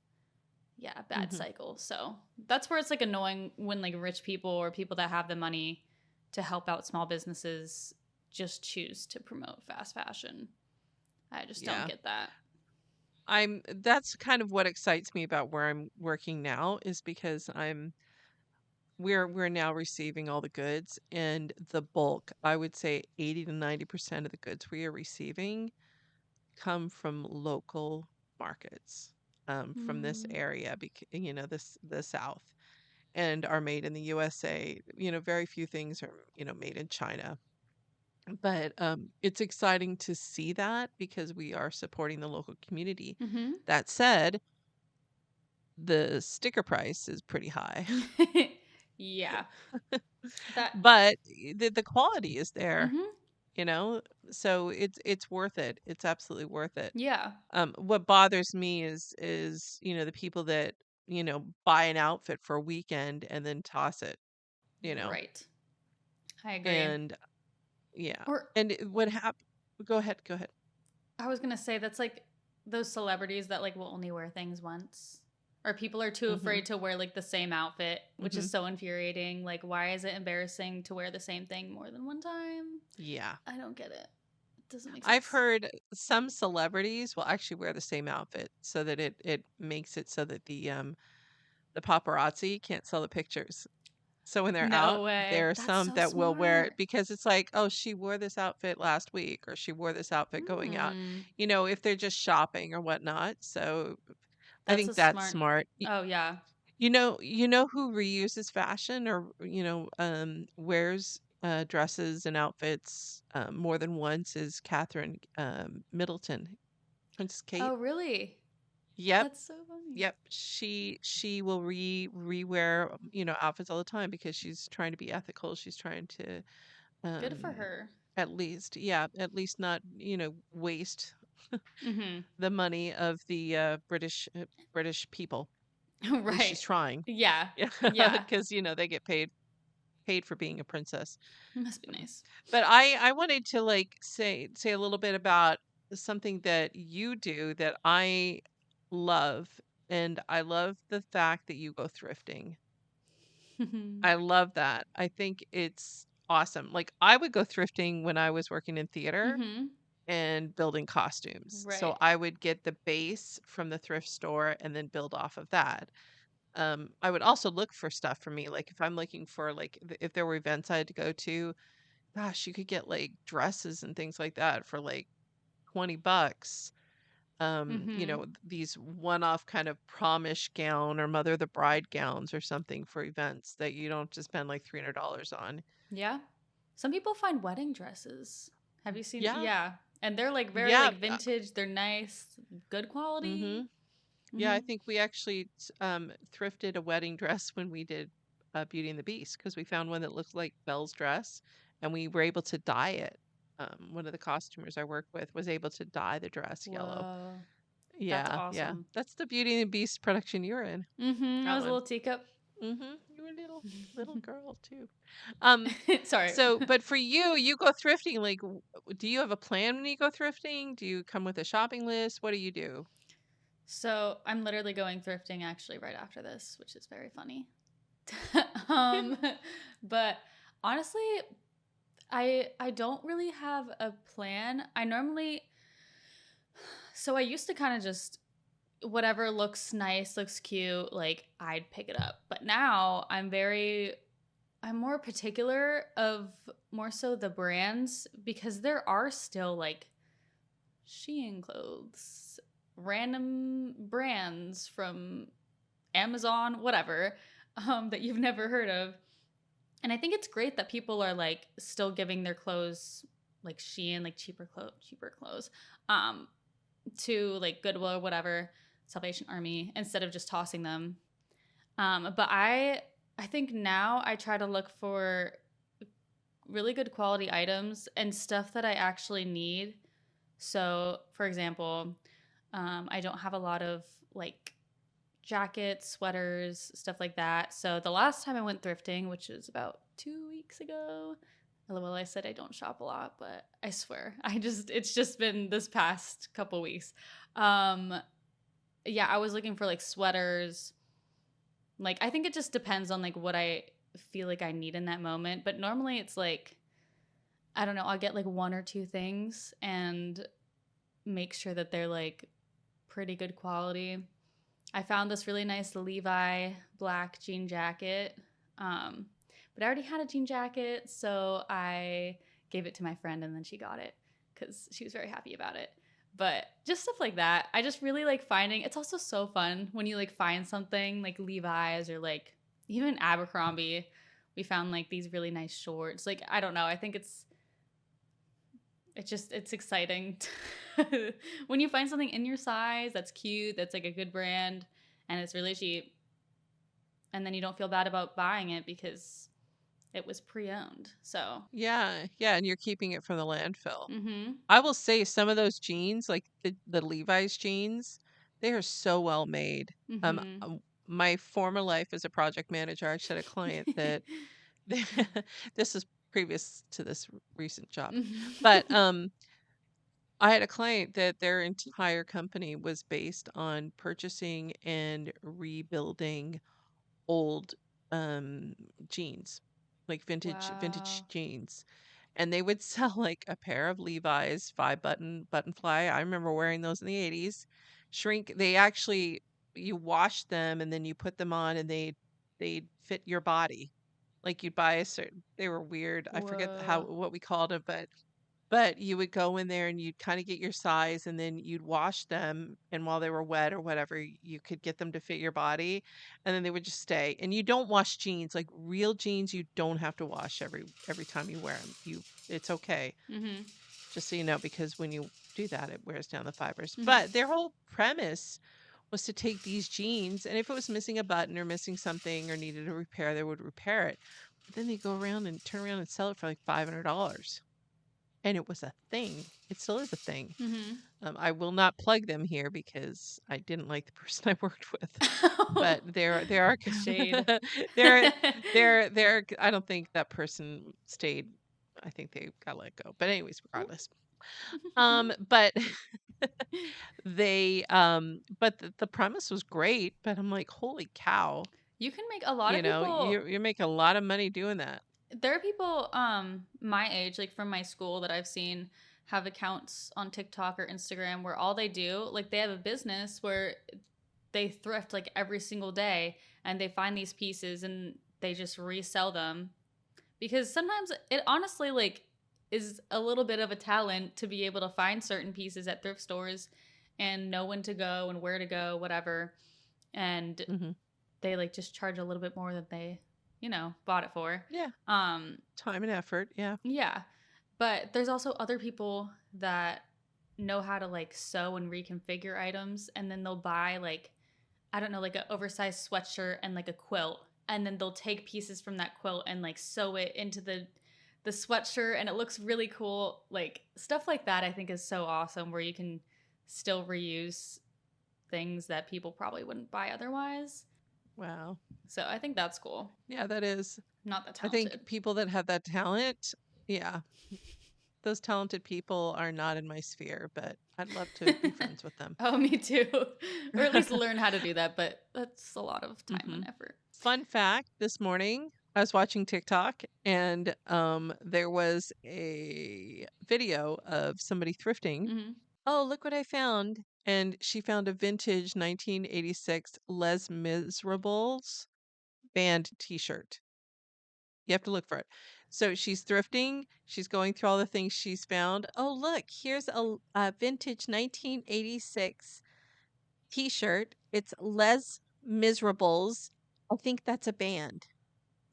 yeah, a bad Mhm. cycle. So that's where it's like annoying when like rich people or people that have the money to help out small businesses just choose to promote fast fashion. I just don't Yeah. get that. That's kind of what excites me about where I'm working now is because we're now receiving all the goods and the bulk, I would say 80 to 90% of the goods we are receiving come from local markets, from this Mm. area, this the South, and are made in the USA. Very few things are, made in China. But it's exciting to see that because we are supporting the local community. Mm-hmm. That said, the sticker price is pretty high, Yeah. That. but the quality is there, Mm-hmm. you know? So it's worth it. It's absolutely worth it. Yeah. What bothers me is, the people that, buy an outfit for a weekend and then toss it, you know. Right. I agree. And yeah. Or And what happened, go ahead, go ahead. I was gonna say that's like those celebrities that like will only wear things once. Or people are too Mhm. afraid to wear like the same outfit, which is Mhm. so infuriating. Like, why is it embarrassing to wear the same thing more than one time? Yeah. I don't get it. It doesn't make I've sense. heard some celebrities will actually wear the same outfit so that it makes it so that the paparazzi can't sell the pictures. So when they're out, No way. there are That's some so that will wear it smart. because it's like, "Oh, she wore this outfit last week," or "She wore this outfit going out," Hmm. if they're just shopping or whatnot. So I That's a think that's smart. smart. Oh yeah. You know who reuses fashion or, wears dresses and outfits more than once is Catherine Middleton, Princess Kate. Oh really? Yep. That's so funny. Yep, she will rewear, outfits all the time because she's trying to be ethical. She's trying to Good for um her. at least not, waste Mm-hmm. the money of the British people. At least Right. she's trying. Yeah. Yeah, Yeah. because they get paid for being a princess. Must be Um, nice. But I wanted to like say a little bit about something that you do that I love, and I love the fact that you go thrifting. I love that. I think it's awesome. Like I would go thrifting when I was working in theater Mm-hmm. and building costumes. So Right. I would get the base from the thrift store and then build off of that. I would also look for stuff for me. Like if I'm looking for like if there were events I had to go to, gosh, you could get like dresses and things like that for like $20. Mm-hmm. These one-off kind of promish gown or mother of the bride gowns or something for events that you don't just spend like $300 on. Yeah. Some people find wedding dresses. Have you seen? Yeah. Yeah. And they're like very Yeah. like vintage. They're nice, good quality. Mm-hmm. Yeah, Mm-hmm. I think we actually thrifted a wedding dress when we did Beauty and the Beast because we found one that looked like Belle's dress and we were able to dye it. One of the costumers I worked with was able to dye the dress yellow. Whoa. That's Yeah, yeah. awesome. That's the Beauty and the Beast production you were in. Mm-hmm. I That was a one. little teacup. You were a little girl too. Um, Sorry. but for you, you go thrifting. Like, do you have a plan when you go thrifting? Do you come with a shopping list? What do you do? So I'm literally going thrifting actually right after this, which is very funny. um, but honestly, I don't really have a plan. I normally, so I used to kind of just whatever looks nice, looks cute, like I'd pick it up. But now I'm more particular of more so the brands because there are still like shein clothes, random brands from Amazon, whatever, that you've never heard of. And I think it's great that people are like still giving their clothes like Shein, like cheaper clothes, um, to like Goodwill or whatever, Salvation Army, instead of just tossing them. But I think now I try to look for really good quality items and stuff that I actually need. So, for example, I don't have a lot of like jackets, sweaters, stuff like that. So the last time I went thrifting, which is about 2 weeks ago, well, I said I don't shop a lot, but I swear, it's just been this past couple weeks. Um, yeah, I was looking for like sweaters. Like, I think it just depends on like what I feel like I need in that moment. But normally it's like, I don't know, I'll get like one or two things and make sure that they're like pretty good quality. I found this really nice Levi black jean jacket. But I already had a jean jacket, so I gave it to my friend and then she got it because she was very happy about it. But just stuff like that. I just really like finding, it's also so fun when you like find something like Levi's or like even Abercrombie. We found like these really nice shorts. Like, I don't know. I think it's exciting when you find something in your size that's cute, that's like a good brand, and it's really cheap, and then you don't feel bad about buying it because it was pre-owned. So, Yeah, yeah, and you're keeping it from the landfill. mm-hmm. I will say some of those jeans, like the Levi's jeans, they are so well made. Mm-hmm. My former life as a project manager, I actually had a client that this is previous to this recent job, but I had a client that their entire company was based on purchasing and rebuilding old um jeans, like vintage Wow. jeans. And they would sell like a pair of Levi's button fly. I remember wearing those in the 80s. Shrink, they actually you wash them and then you put them on and they'd fit your body. Like you'd buy a certain they were weird. I forget how Whoa. what we called them, but you would go in there and you'd kind of get your size and then you'd wash them. And while they were wet or whatever, you could get them to fit your body. And then they would just stay. And you don't wash jeans, like real jeans, you don't have to wash every time you wear them. It's okay. Mm-hmm. Just so you know, because when you do that, it wears down the fibers. Mm-hmm. But their whole premise was to take these jeans and if it was missing a button or missing something or needed a repair, they would repair it. But then they go around and turn around and sell it for like $500. And it was a thing. It still is a thing. Mm-hmm. I will not plug them here because I didn't like the person I worked with. Oh, But there are the shade. there there I don't think that person stayed. I think they got let go. But anyways, regardless. But but the premise was great, but I'm like, holy cow. You can make a lot You of know, people. you're making a lot of money doing that. There are people my age, like from my school, that I've seen have accounts on TikTok or Instagram where all they do, like they have a business where they thrift like every single day and they find these pieces and they just resell them. Because sometimes it honestly like is a little bit of a talent to be able to find certain pieces at thrift stores and know when to go and where to go, whatever. And Hmm. they like just charge a little bit more than they, bought it for. Yeah, Um time and effort. Yeah. yeah. But there's also other people that know how to like sew and reconfigure items, and then they'll buy like, I don't know, like an oversized sweatshirt and like a quilt, and then they'll take pieces from that quilt and like sew it into the sweatshirt, and it looks really cool. Like stuff like that I think is so awesome, where you can still reuse things that people probably wouldn't buy otherwise. Wow. So I think that's cool. Yeah, that is. Not that I think talented. people that have that talent, yeah, those talented people are not in my sphere, but I'd love to be friends with them. Oh, me too. Or at least learn how to do that, but that's a lot of time Hmm. and effort. Fun fact, this morning I was watching TikTok and there was a video of somebody thrifting. Hmm. Oh, look what I found. And she found a vintage 1986 Les Miserables band t-shirt. You have to look for it. So she's thrifting. She's going through all the things she's found. Oh, look, here's a vintage 1986 t-shirt. It's Les Miserables. I think that's a band.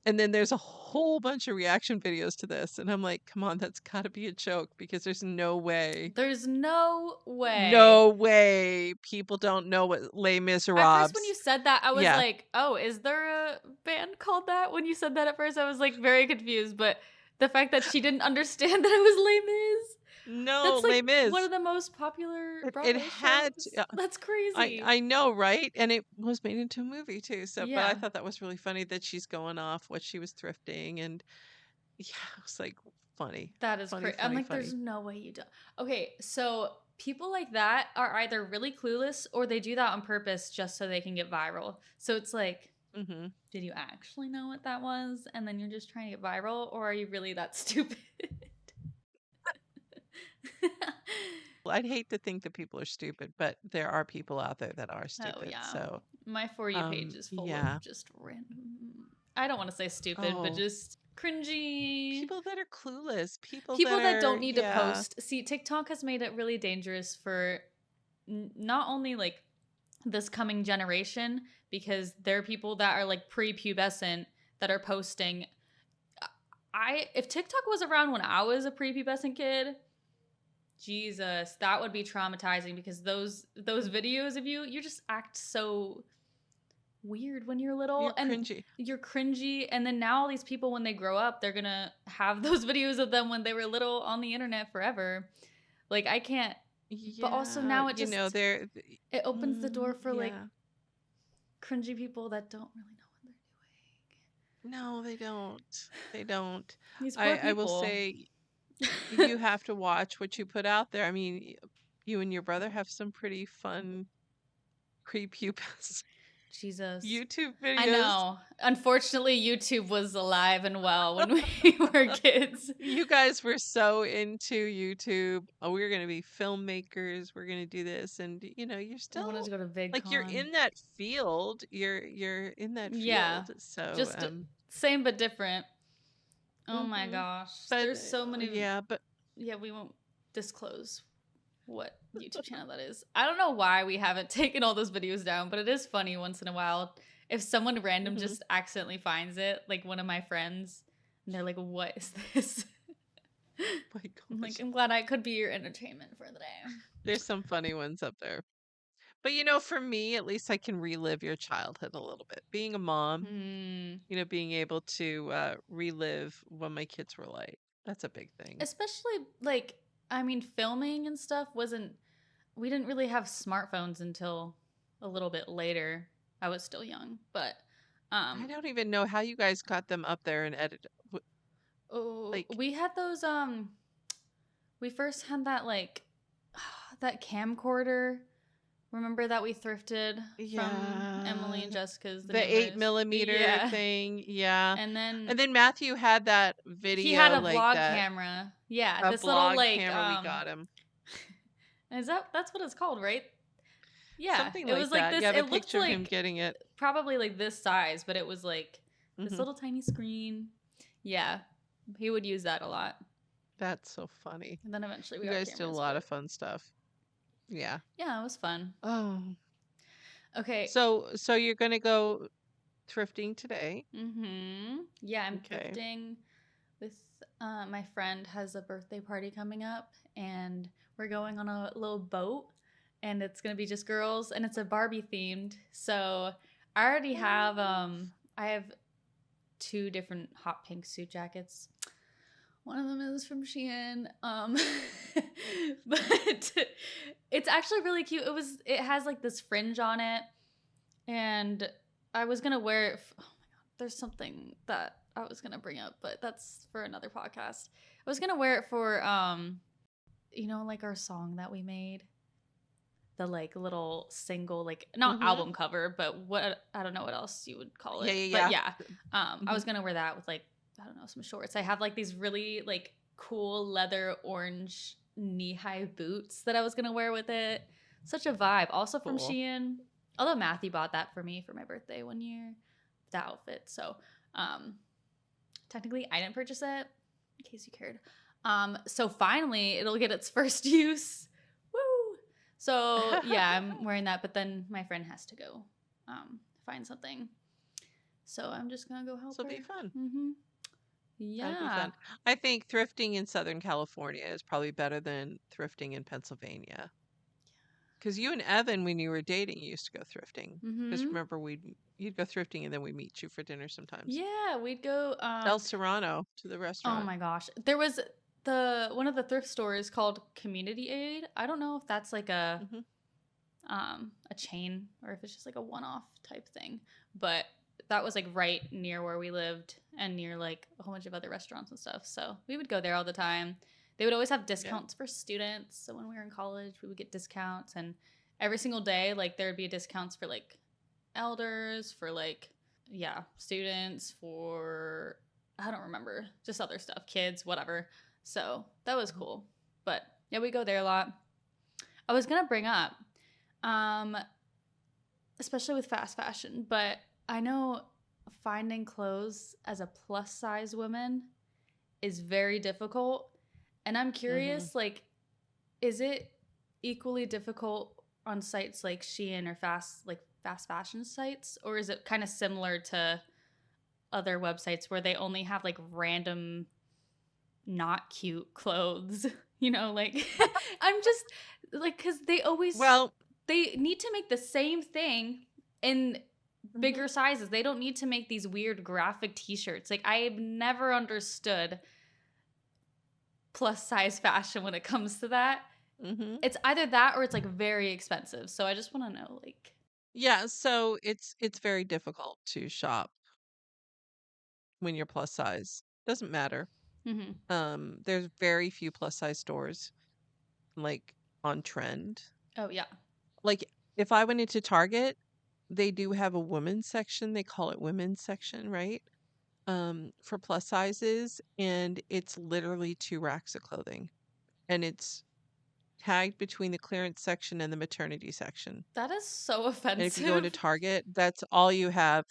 And then there's a whole bunch of reaction videos to this. And I'm like, come on, that's got to be a joke because there's no way. There's no way. No way people don't know what Les At first, when Miserables. you said that, I was Yeah. like, oh, is there a band called that? When you said that at first, I was like very confused. But the fact that she didn't understand that it was Les Mis. No, That's like Les one Mis. of the most popular It Broadway had shows. to, That's crazy. I know, right? And it was made into a movie too. So, but I Yeah, thought that was really funny that she's going off what she was thrifting, and yeah, it was like funny, that is funny, crazy. I'm funny, like, there's funny. no way you don't. Okay, so people like that are either really clueless or they do that on purpose just so they can get viral. So it's like, Hmm. did you actually know what that was? And then you're just trying to get viral, or are you really that stupid? Well, I'd hate to think that people are stupid, but there are people out there that are Oh stupid. yeah. So, My For You page is full of yeah. just random, I don't want to say stupid, but Oh, just cringy people that are clueless, people that people that are, don't need to yeah, post. See, TikTok has made it really dangerous for not only like this coming generation, because there are people that are like prepubescent that are posting. I If TikTok was around when I was a prepubescent kid, Jesus, that would be traumatizing, because those videos of you just act so weird when you're little you're and cringy. you're cringy, and then now all these people when they grow up they're gonna have those videos of them when they were little on the internet forever. Like I can't. But also Yeah, now it just they're, it opens the door for like yeah. cringy people that don't really know what they're No, they don't. They don't. doing. These poor I will people. say you have to watch what you put out there. I mean, you and your brother have some pretty fun prepubescent Jesus. YouTube I videos. know. Unfortunately, YouTube was alive and well when we were kids. You guys were so into YouTube. Oh, we're going to be filmmakers. We're going to do this, and you're I wanted to still go to like you're VidCon. in that field. You're in that Yeah. field. So, Just same but different. Oh my mhm. gosh. But There's so many. yeah, but Yeah, we won't disclose what YouTube channel that is. I don't know why we haven't taken all those videos down, but it is funny once in a while if someone random mhm. just accidentally finds it, like one of my friends, and they're like, "What is this?" My I'm like, gosh, "I'm glad I could be your entertainment for the day." there's some funny ones up there. But for me, at least I can relive your childhood a little bit. Being a mom, Hmm. being able to relive what my kids were like. That's a big thing. Especially like, I mean, filming and stuff wasn't. We didn't really have smartphones until a little bit later. I was still young, but I um don't even know how you guys got them up there and edited. oh, Like, we had those we first had that like that camcorder. Remember that we thrifted from Emily yeah, and Jessica's, the the eight neighbors? millimeter Yeah. thing. Yeah. And then And then Matthew had that he had video, a like vlog that, camera. Yeah, a this little vlog like camera we got him. is that's what it's called, right? Yeah. Something It like was like that. this, You have a it looked picture of him like getting it. probably like this size, but it was like this Hmm. little tiny screen. Yeah. He would use that a lot. That's so funny. And then eventually we You got guys did a cameras, lot of but fun stuff. Yeah. yeah, it was fun. Oh. Okay. So you're gonna go thrifting today. Yeah, I'm Okay. thrifting with my friend has a birthday party coming up, and we're going on a little boat, and it's gonna be just girls, and it's a Barbie themed. So I already have I have two different hot pink suit jackets. One of them is from Shein, but it's actually really cute. It has like this fringe on it, and I was gonna wear it. Oh my god, there's something that I was gonna bring up, but that's for another podcast. I was gonna wear it for like our song that we made, the like little single, like not Mm-hmm. album cover, but what I don't know what else you would call Yeah, it, yeah, but yeah. yeah, I Hmm. was gonna wear that with like I don't know some shorts. I have like these really like cool leather orange knee high boots that I was gonna wear with it. Such a vibe. Also from Cool. Shein. Although Matthew bought that for me for my birthday one year, that outfit. So um, technically I didn't purchase it, in case you cared. So finally it'll get its first use. Woo! So yeah, I'm wearing that, but then my friend has to go find something. So I'm just gonna go This help will her. be fun. Mm-hmm. That'll be Yeah. fun. I think thrifting in Southern California is probably better than thrifting in Pennsylvania. Because you and Evan, when you were dating, you used to go thrifting. Because Mm-hmm. remember, you'd go thrifting and then we'd meet you for dinner sometimes. Yeah, we'd go El Serrano to the oh restaurant. my gosh. There was the one of the thrift stores called Community Aid. I don't know if that's like Mhm. a chain or if it's just like a one-off type thing, but that was like right near where we lived and near like a whole bunch of other restaurants and stuff. So we would go there all the time. They would always have Yeah. discounts for students. So when we were in college, we would get discounts, and every single day like there would be discounts for like elders, for like yeah, students, for I don't remember, just other stuff, kids, whatever. So that was Mhm. cool. But yeah, we go there a lot. I was gonna bring up, um, especially with fast fashion, but I know finding clothes as a plus size woman is very difficult. And I'm Mhm. curious, like, is it equally difficult on sites like Shein or fast fashion sites, or is it kind of similar to other websites where they only have like random not cute clothes? You know, like I'm just like cuz Well, they need to make the same thing in mhm. bigger sizes. They don't need to make these weird graphic t-shirts. Like I've never understood plus size fashion when it comes to that. Mhm. It's either that or it's like very expensive. So I just want to know like Yeah, so it's very difficult to shop when you're plus size. Doesn't matter. mhm. There's very few plus size stores like on trend. Oh yeah. Like if I went into Target, they do have a women's section. They call it women's section, right? For plus sizes, and it's literally two racks of clothing. And it's tagged between the clearance section and the maternity section. That is so And if you go into offensive. Target, that's all you have.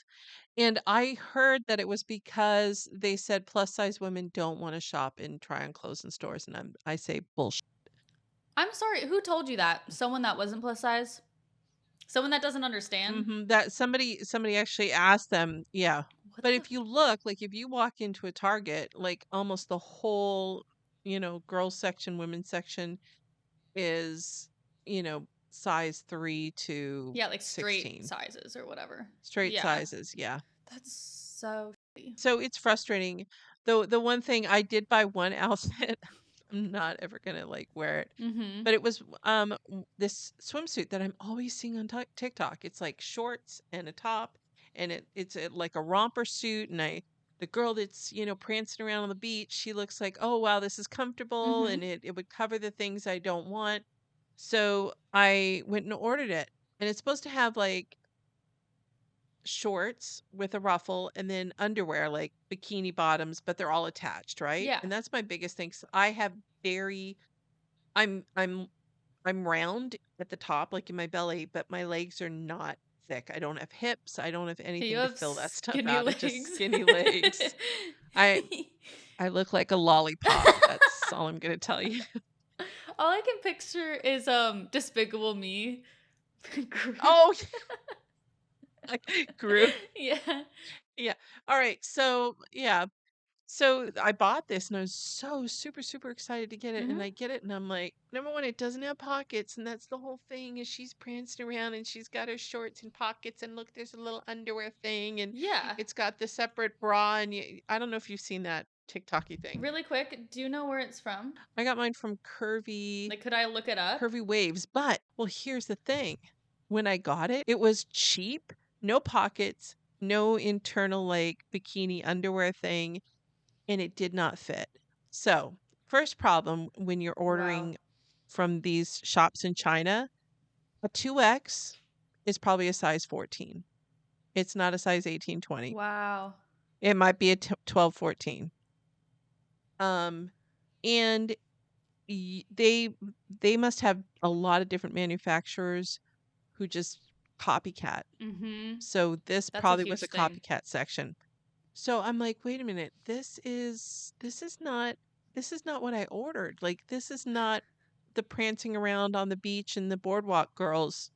And I heard that it was because they said plus size women don't want to shop and try on clothes in stores. And I say bullshit. I'm sorry, who told you that? Someone that wasn't plus size? Someone that doesn't understand? That somebody actually asked them, yeah. What But the if you look, like if you walk into a Target, like almost the whole, girls section, women's section is, size 3 to Yeah, like straight 16. sizes or whatever. Straight Yeah. sizes, yeah. That's so shitty. So it's frustrating. Though the one thing I did buy one outfit, I'm not ever gonna like wear it. Mhm. But it was this swimsuit that I'm always seeing on TikTok. It's like shorts and a top, and like a romper suit. And the girl that's prancing around on the beach, she looks like, oh wow, this is comfortable, and Mhm. it would cover the things I don't want. So I went and ordered it, and it's supposed to have like shorts with a ruffle and then underwear like bikini bottoms, but they're all attached, right? Yeah. And that's my biggest thing. I have very I'm I'm I'm round at the top, like in my belly, but my legs are not thick. I don't have hips. I don't have You anything to have fill that stuff skinny out. It's just legs. skinny legs. I I look like a lollipop. That's all I'm gonna tell you. All I can picture is Despicable Me. Groot. Oh, Gru. Yeah. Yeah. All right. So yeah. So I bought this and I was so super, super excited to get it. And Mhm. I get it and I'm like, number one, it doesn't have pockets. And that's the whole thing is she's prancing around and she's got her shorts and pockets. And look, there's a little underwear thing and Yeah. it's got the separate bra. And I don't know if you've seen that TikToky thing. Really quick, do you know where it's from? I got mine from Curvy, Like, could I look it up? Curvy Waves. But, well, here's the thing. When I got it, it was cheap, no pockets, no internal like bikini underwear thing, and it did not fit. So, first problem when you're Wow. ordering from these shops in China, a 2X is probably a size 14. It's not a size 18, 20. Wow. It might be a 12, 14. Um, and they must have a lot of different manufacturers who just copycat. Mhm. So this That's a probably was a huge thing. copycat section. So I'm like, "Wait a minute. This is not what I ordered. Like this is not the prancing around on the beach and the boardwalk girls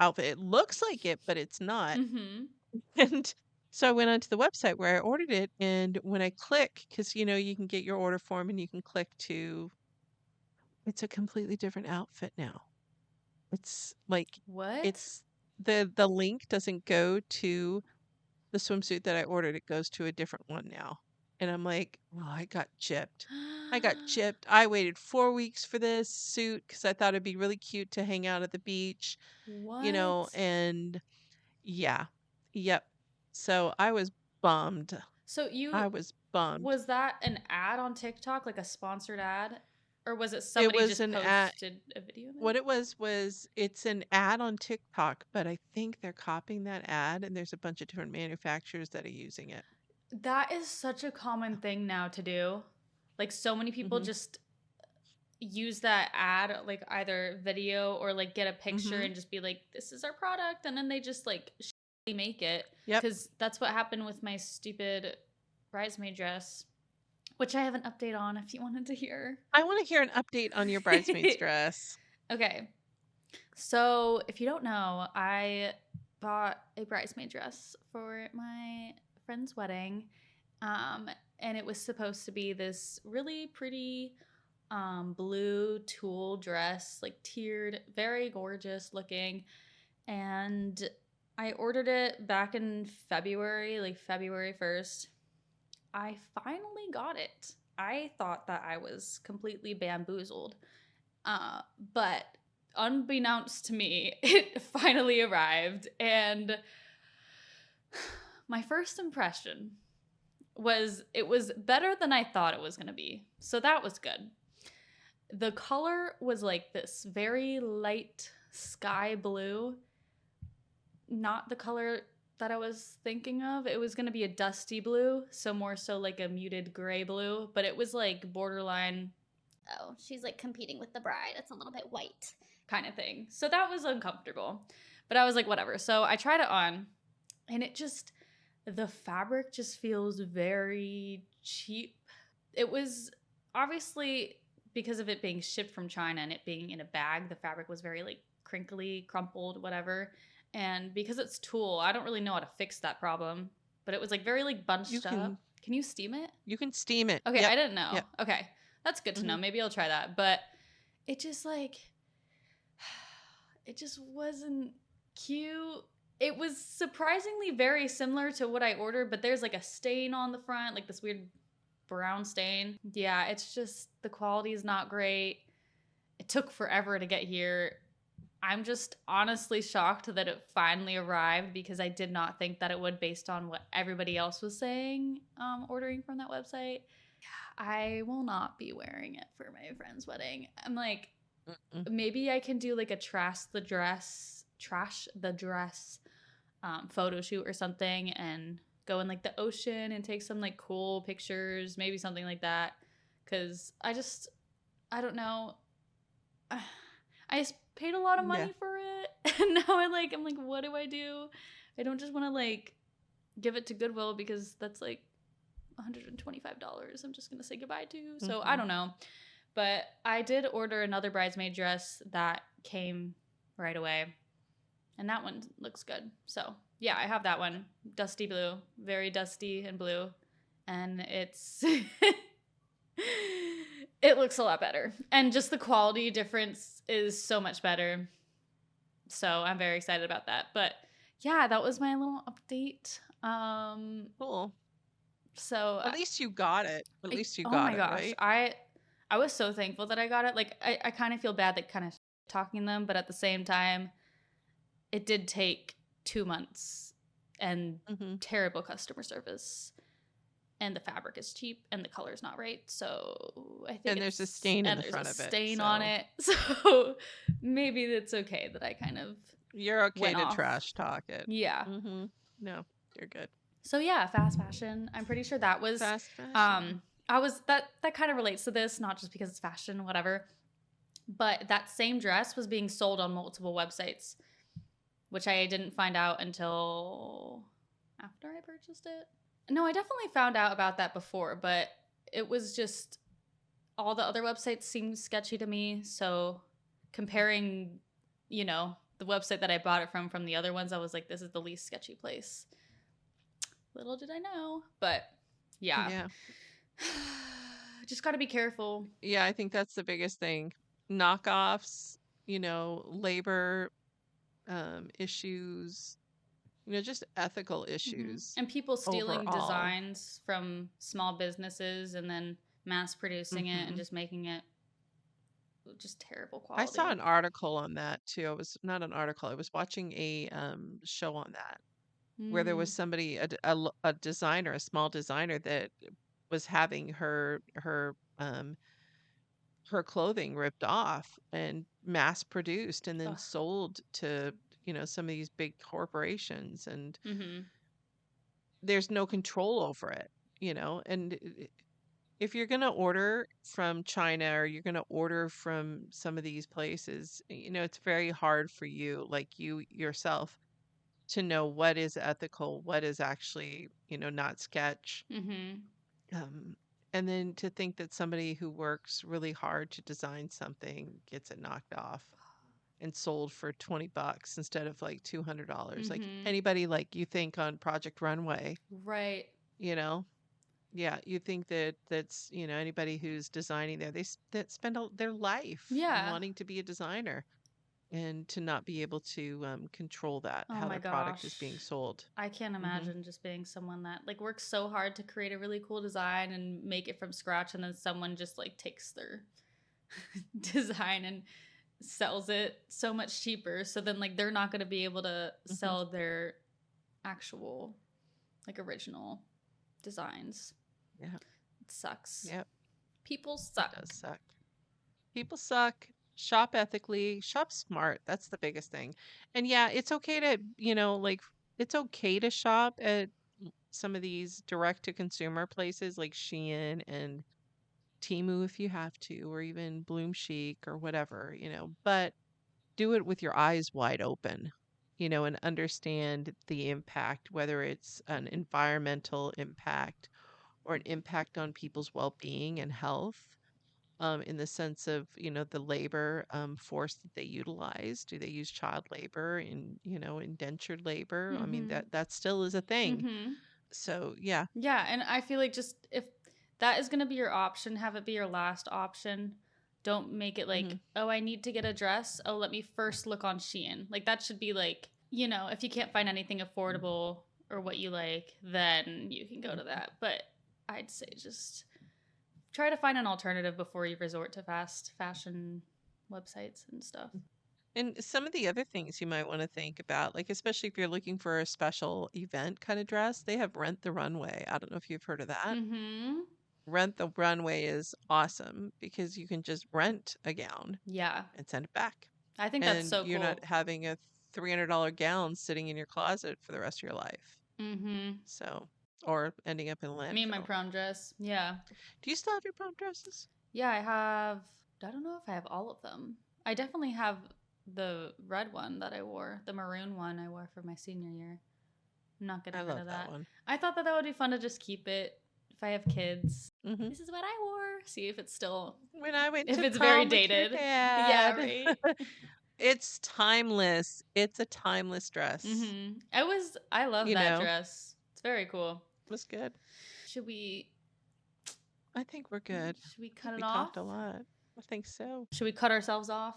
outfit. It looks like it, but it's not." Mhm. And so I went onto the website where I ordered it, and when I click, because you can get your order form and you can click to, it's a completely different outfit now. It's like What? it's the link doesn't go to the swimsuit that I ordered. It goes to a different one now. And I'm like, "Oh, I got gypped. I got gypped. I waited 4 weeks for this suit because I thought it'd be really cute to hang out at the beach, What? and yeah. Yep. So I was bummed. So I you was bummed. was that an ad on TikTok, like a sponsored ad? Or was it It somebody was just an ad. posted a video of it? What it was it's an ad on TikTok, but I think they're copying that ad, and there's a bunch of different manufacturers that are using it. That is such a common thing now to do. Like so many people Mhm. just use that ad, like either video or like get a picture Mhm. and just be like, this is our product, and then they just like make it. Yep. Because that's what happened with my stupid bridesmaid dress, which I have an update on if you wanted to hear. I wanna hear an update on your bridesmaid's dress. Okay. So, if you don't know, I bought a bridesmaid dress for my friend's wedding. Um, and it was supposed to be this really pretty blue tulle dress, like tiered, very gorgeous looking. And I ordered it back in February, like February 1st. I finally got it. I thought that I was completely bamboozled. Uh, but unbeknownst to me, it finally arrived. And my first impression was it was better than I thought it was going to be. So that was good. The color was like this very light sky blue, not the color that I was thinking of. It was going to be a dusty blue, so more so like a muted gray blue, but it was like borderline Oh, she's like competing with the bride. It's a little bit white. kind of thing. So that was uncomfortable. But I was like, whatever. So I tried it on, and the fabric just feels very cheap. It was obviously because of it being shipped from China and it being in a bag, the fabric was very like crinkly, crumpled, whatever. And because it's tulle, I don't really know how to fix that problem. But it was like very like You bunched up. can Can you steam it? you can steam it. Okay, Yep. I didn't know. Yep. Okay, that's good to know. Mhm. Maybe I'll try that. But it just like, it just wasn't cute. It was surprisingly very similar to what I ordered, but there's like a stain on the front, like this weird brown stain. Yeah, it's just the quality is not great. It took forever to get here. I'm just honestly shocked that it finally arrived because I did not think that it would based on what everybody else was saying ordering from that website. I will not be wearing it for my friend's wedding. I'm like, Mm-mm. maybe I can do like a trash the dress photo shoot or something and go in like the ocean and take some like cool pictures, maybe something like that. Cause I don't know. I just paid a lot of Yeah. money for it. And now I'm like, what do I do? I don't just want to like give it to Goodwill because that's like $125 I'm just going to say goodbye to. So I Mhm. don't know. But I did order another bridesmaid dress that came right away. And that one looks good. So yeah, I have that one. Dusty blue. Very dusty and blue. And it's it looks a lot better. And just the quality difference is so much better. So I'm very excited about that. But yeah, that was my little update. Cool. So At least you got it. At least you oh got my it, gosh, right? I was so thankful that I got it. Like I kind of feel bad that kind of talking them, but at the same time, it did take 2 months and Mhm. terrible customer service. And the fabric is cheap and the color's not right. So I think And there's a stain in and the there's a front of it, stain on so it. So maybe it's okay that I kind of you're okay went to off. trash talk it. Yeah. Mhm. No, you're good. So yeah, fast fashion. I'm pretty sure that was Fast fashion. that kind of relates to this, not just because it's fashion, whatever. But that same dress was being sold on multiple websites, which I didn't find out until after I purchased it. No, I definitely found out about that before, but it was just all the other websites seemed sketchy to me. So comparing, the website that I bought it from the other ones, I was like, this is the least sketchy place. Little did I know, but yeah. Yeah. Just got to be careful. Yeah, I think that's the biggest thing. Knockoffs, labor issues, just ethical issues And people stealing overall. designs from small businesses and then mass producing it and Hmm. just making it just terrible I saw quality. an article on that too. I was not an article. I was watching a show on that where there was Mm. somebody, a designer, a small designer that was having her clothing ripped off and mass produced and then Ugh. sold to, some of these big corporations, and Mm-hmm. there's no control over it, and if you're going to order from China or you're going to order from some of these places, it's very hard for you, like you yourself, to know what is ethical, what is actually, not sketch. Mm-hmm. Um, and then to think that somebody who works really hard to design something gets it knocked off and sold for $20 instead of like $200. Like Mm-hmm. anybody, like you think on Project Runway, Right. you know, yeah, you think that that's, anybody who's designing there, that spend their life Yeah. wanting to be a designer and to not be able to control that, Oh how my their product is being gosh. sold. I can't Hmm. imagine just being someone that like works so hard to create a really cool design and make it from scratch and then someone just like takes their design and sells it so much cheaper. So then like they're not going to be able to Hmm. sell their actual like original designs. Yeah. It sucks. Yep. People It suck. does suck. People suck. Shop ethically, shop smart. That's the biggest thing. And yeah, it's okay to, like, it's okay to shop at some of these direct to consumer places like Shein and temu if you have to, or even Bloom Chic or whatever, but do it with your eyes wide open, and understand the impact, whether it's an environmental impact or an impact on people's well-being and health, in the sense of, the labor force that they utilize. Do they use child labor and, indentured labor? I mean, Mm-hmm. that still is a thing. Mm-hmm. So yeah. Yeah, and I feel like just if that is going to be your option, have it be your last option. Don't make it like, Hmm. oh, I need to get a dress. Oh, let me first look on Shein. Like that should be like, if you can't find anything affordable or what you like, then you can go to Hmm. that. But I'd say just try to find an alternative before you resort to fast fashion websites and stuff. And some of the other things you might want to think about, like especially if you're looking for a special event kind of dress, they have Rent the Runway. I don't know if you've heard of that. Mm-hmm. Rent the Runway is awesome because you can just rent a gown Yeah. and send it back. I think that's And so you're not cool. having a $300 gown sitting in your closet for the rest of your life. Mm-hmm. So, or ending up in a Me and my landfill. prom dress. Yeah. Do you still have your prom dresses? Yeah, I have. I don't know if I have all of them. I definitely have the red one that I wore, the maroon one I wore for my senior year. I'm not I getting rid love of that that. one. I thought that would be fun to just keep it if I have kids. Hmm. This is what I wore. See if it's still, When I went if to it's very prom with your dated. Yeah, dad. right. It's timeless. It's a timeless dress. I love You that know, dress. It's very cool. it was good. Should we, I think we're good. should we I cut think it we off? talked a lot. I think so. Should we cut ourselves off?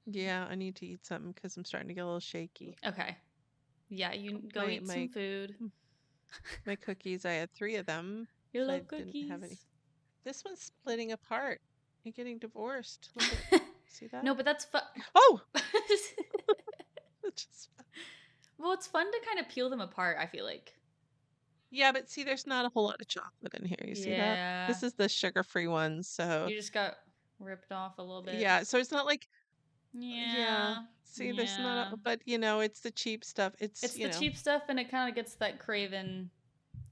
Yeah, I need to eat something because I'm starting to get a little shaky. Okay. Yeah, you go My eat some my food. my cookies, I had three of them Your because I love didn't have any. cookies. This one's splitting apart. You're getting divorced. Look at, see that? No, but that's fun. Oh, just, Well, it's fun to kind of peel them apart, I feel like. yeah, but see, there's not a whole lot of chocolate in here. You see that? Yeah. This is the sugar-free one, so You just got ripped off a little bit. yeah. So it's not like, yeah. Yeah. See, there's not Yeah. a, but it's the cheap stuff. It's, It's the cheap stuff and it kind of gets that craven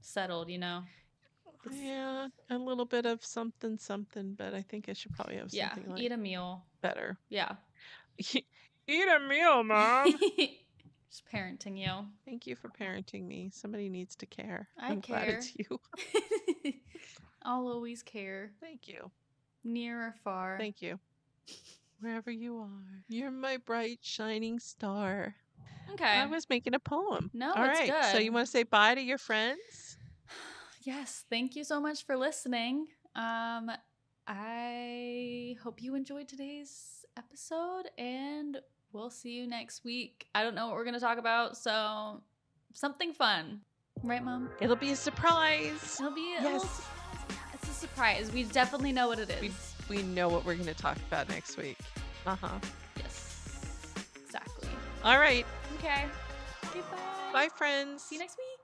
settled. It's, yeah, a little bit of something, something, but I think I should probably have yeah, something like eat a meal. better. Yeah. Eat a meal, Mom. Just parenting you. Thank you for parenting me. Somebody needs to care. I I'm glad care. it's you. I'll always care. Thank you. Near or far. Thank you. Wherever you are, you're my bright, shining star. Okay. I was making a poem. No, All it's right. So good. you want to say bye to your friends? Yes, thank you so much for listening. I hope you enjoyed today's episode and we'll see you next week. I don't know what we're going to talk about, so something fun. Right, Mom? It'll be a surprise. It'll be a Yes. little it's a surprise. We definitely know what it is. We know what we're going to talk about next week. Uh-huh. Yes. Exactly. All right. Okay. Okay, bye. Bye, friends. See you next week.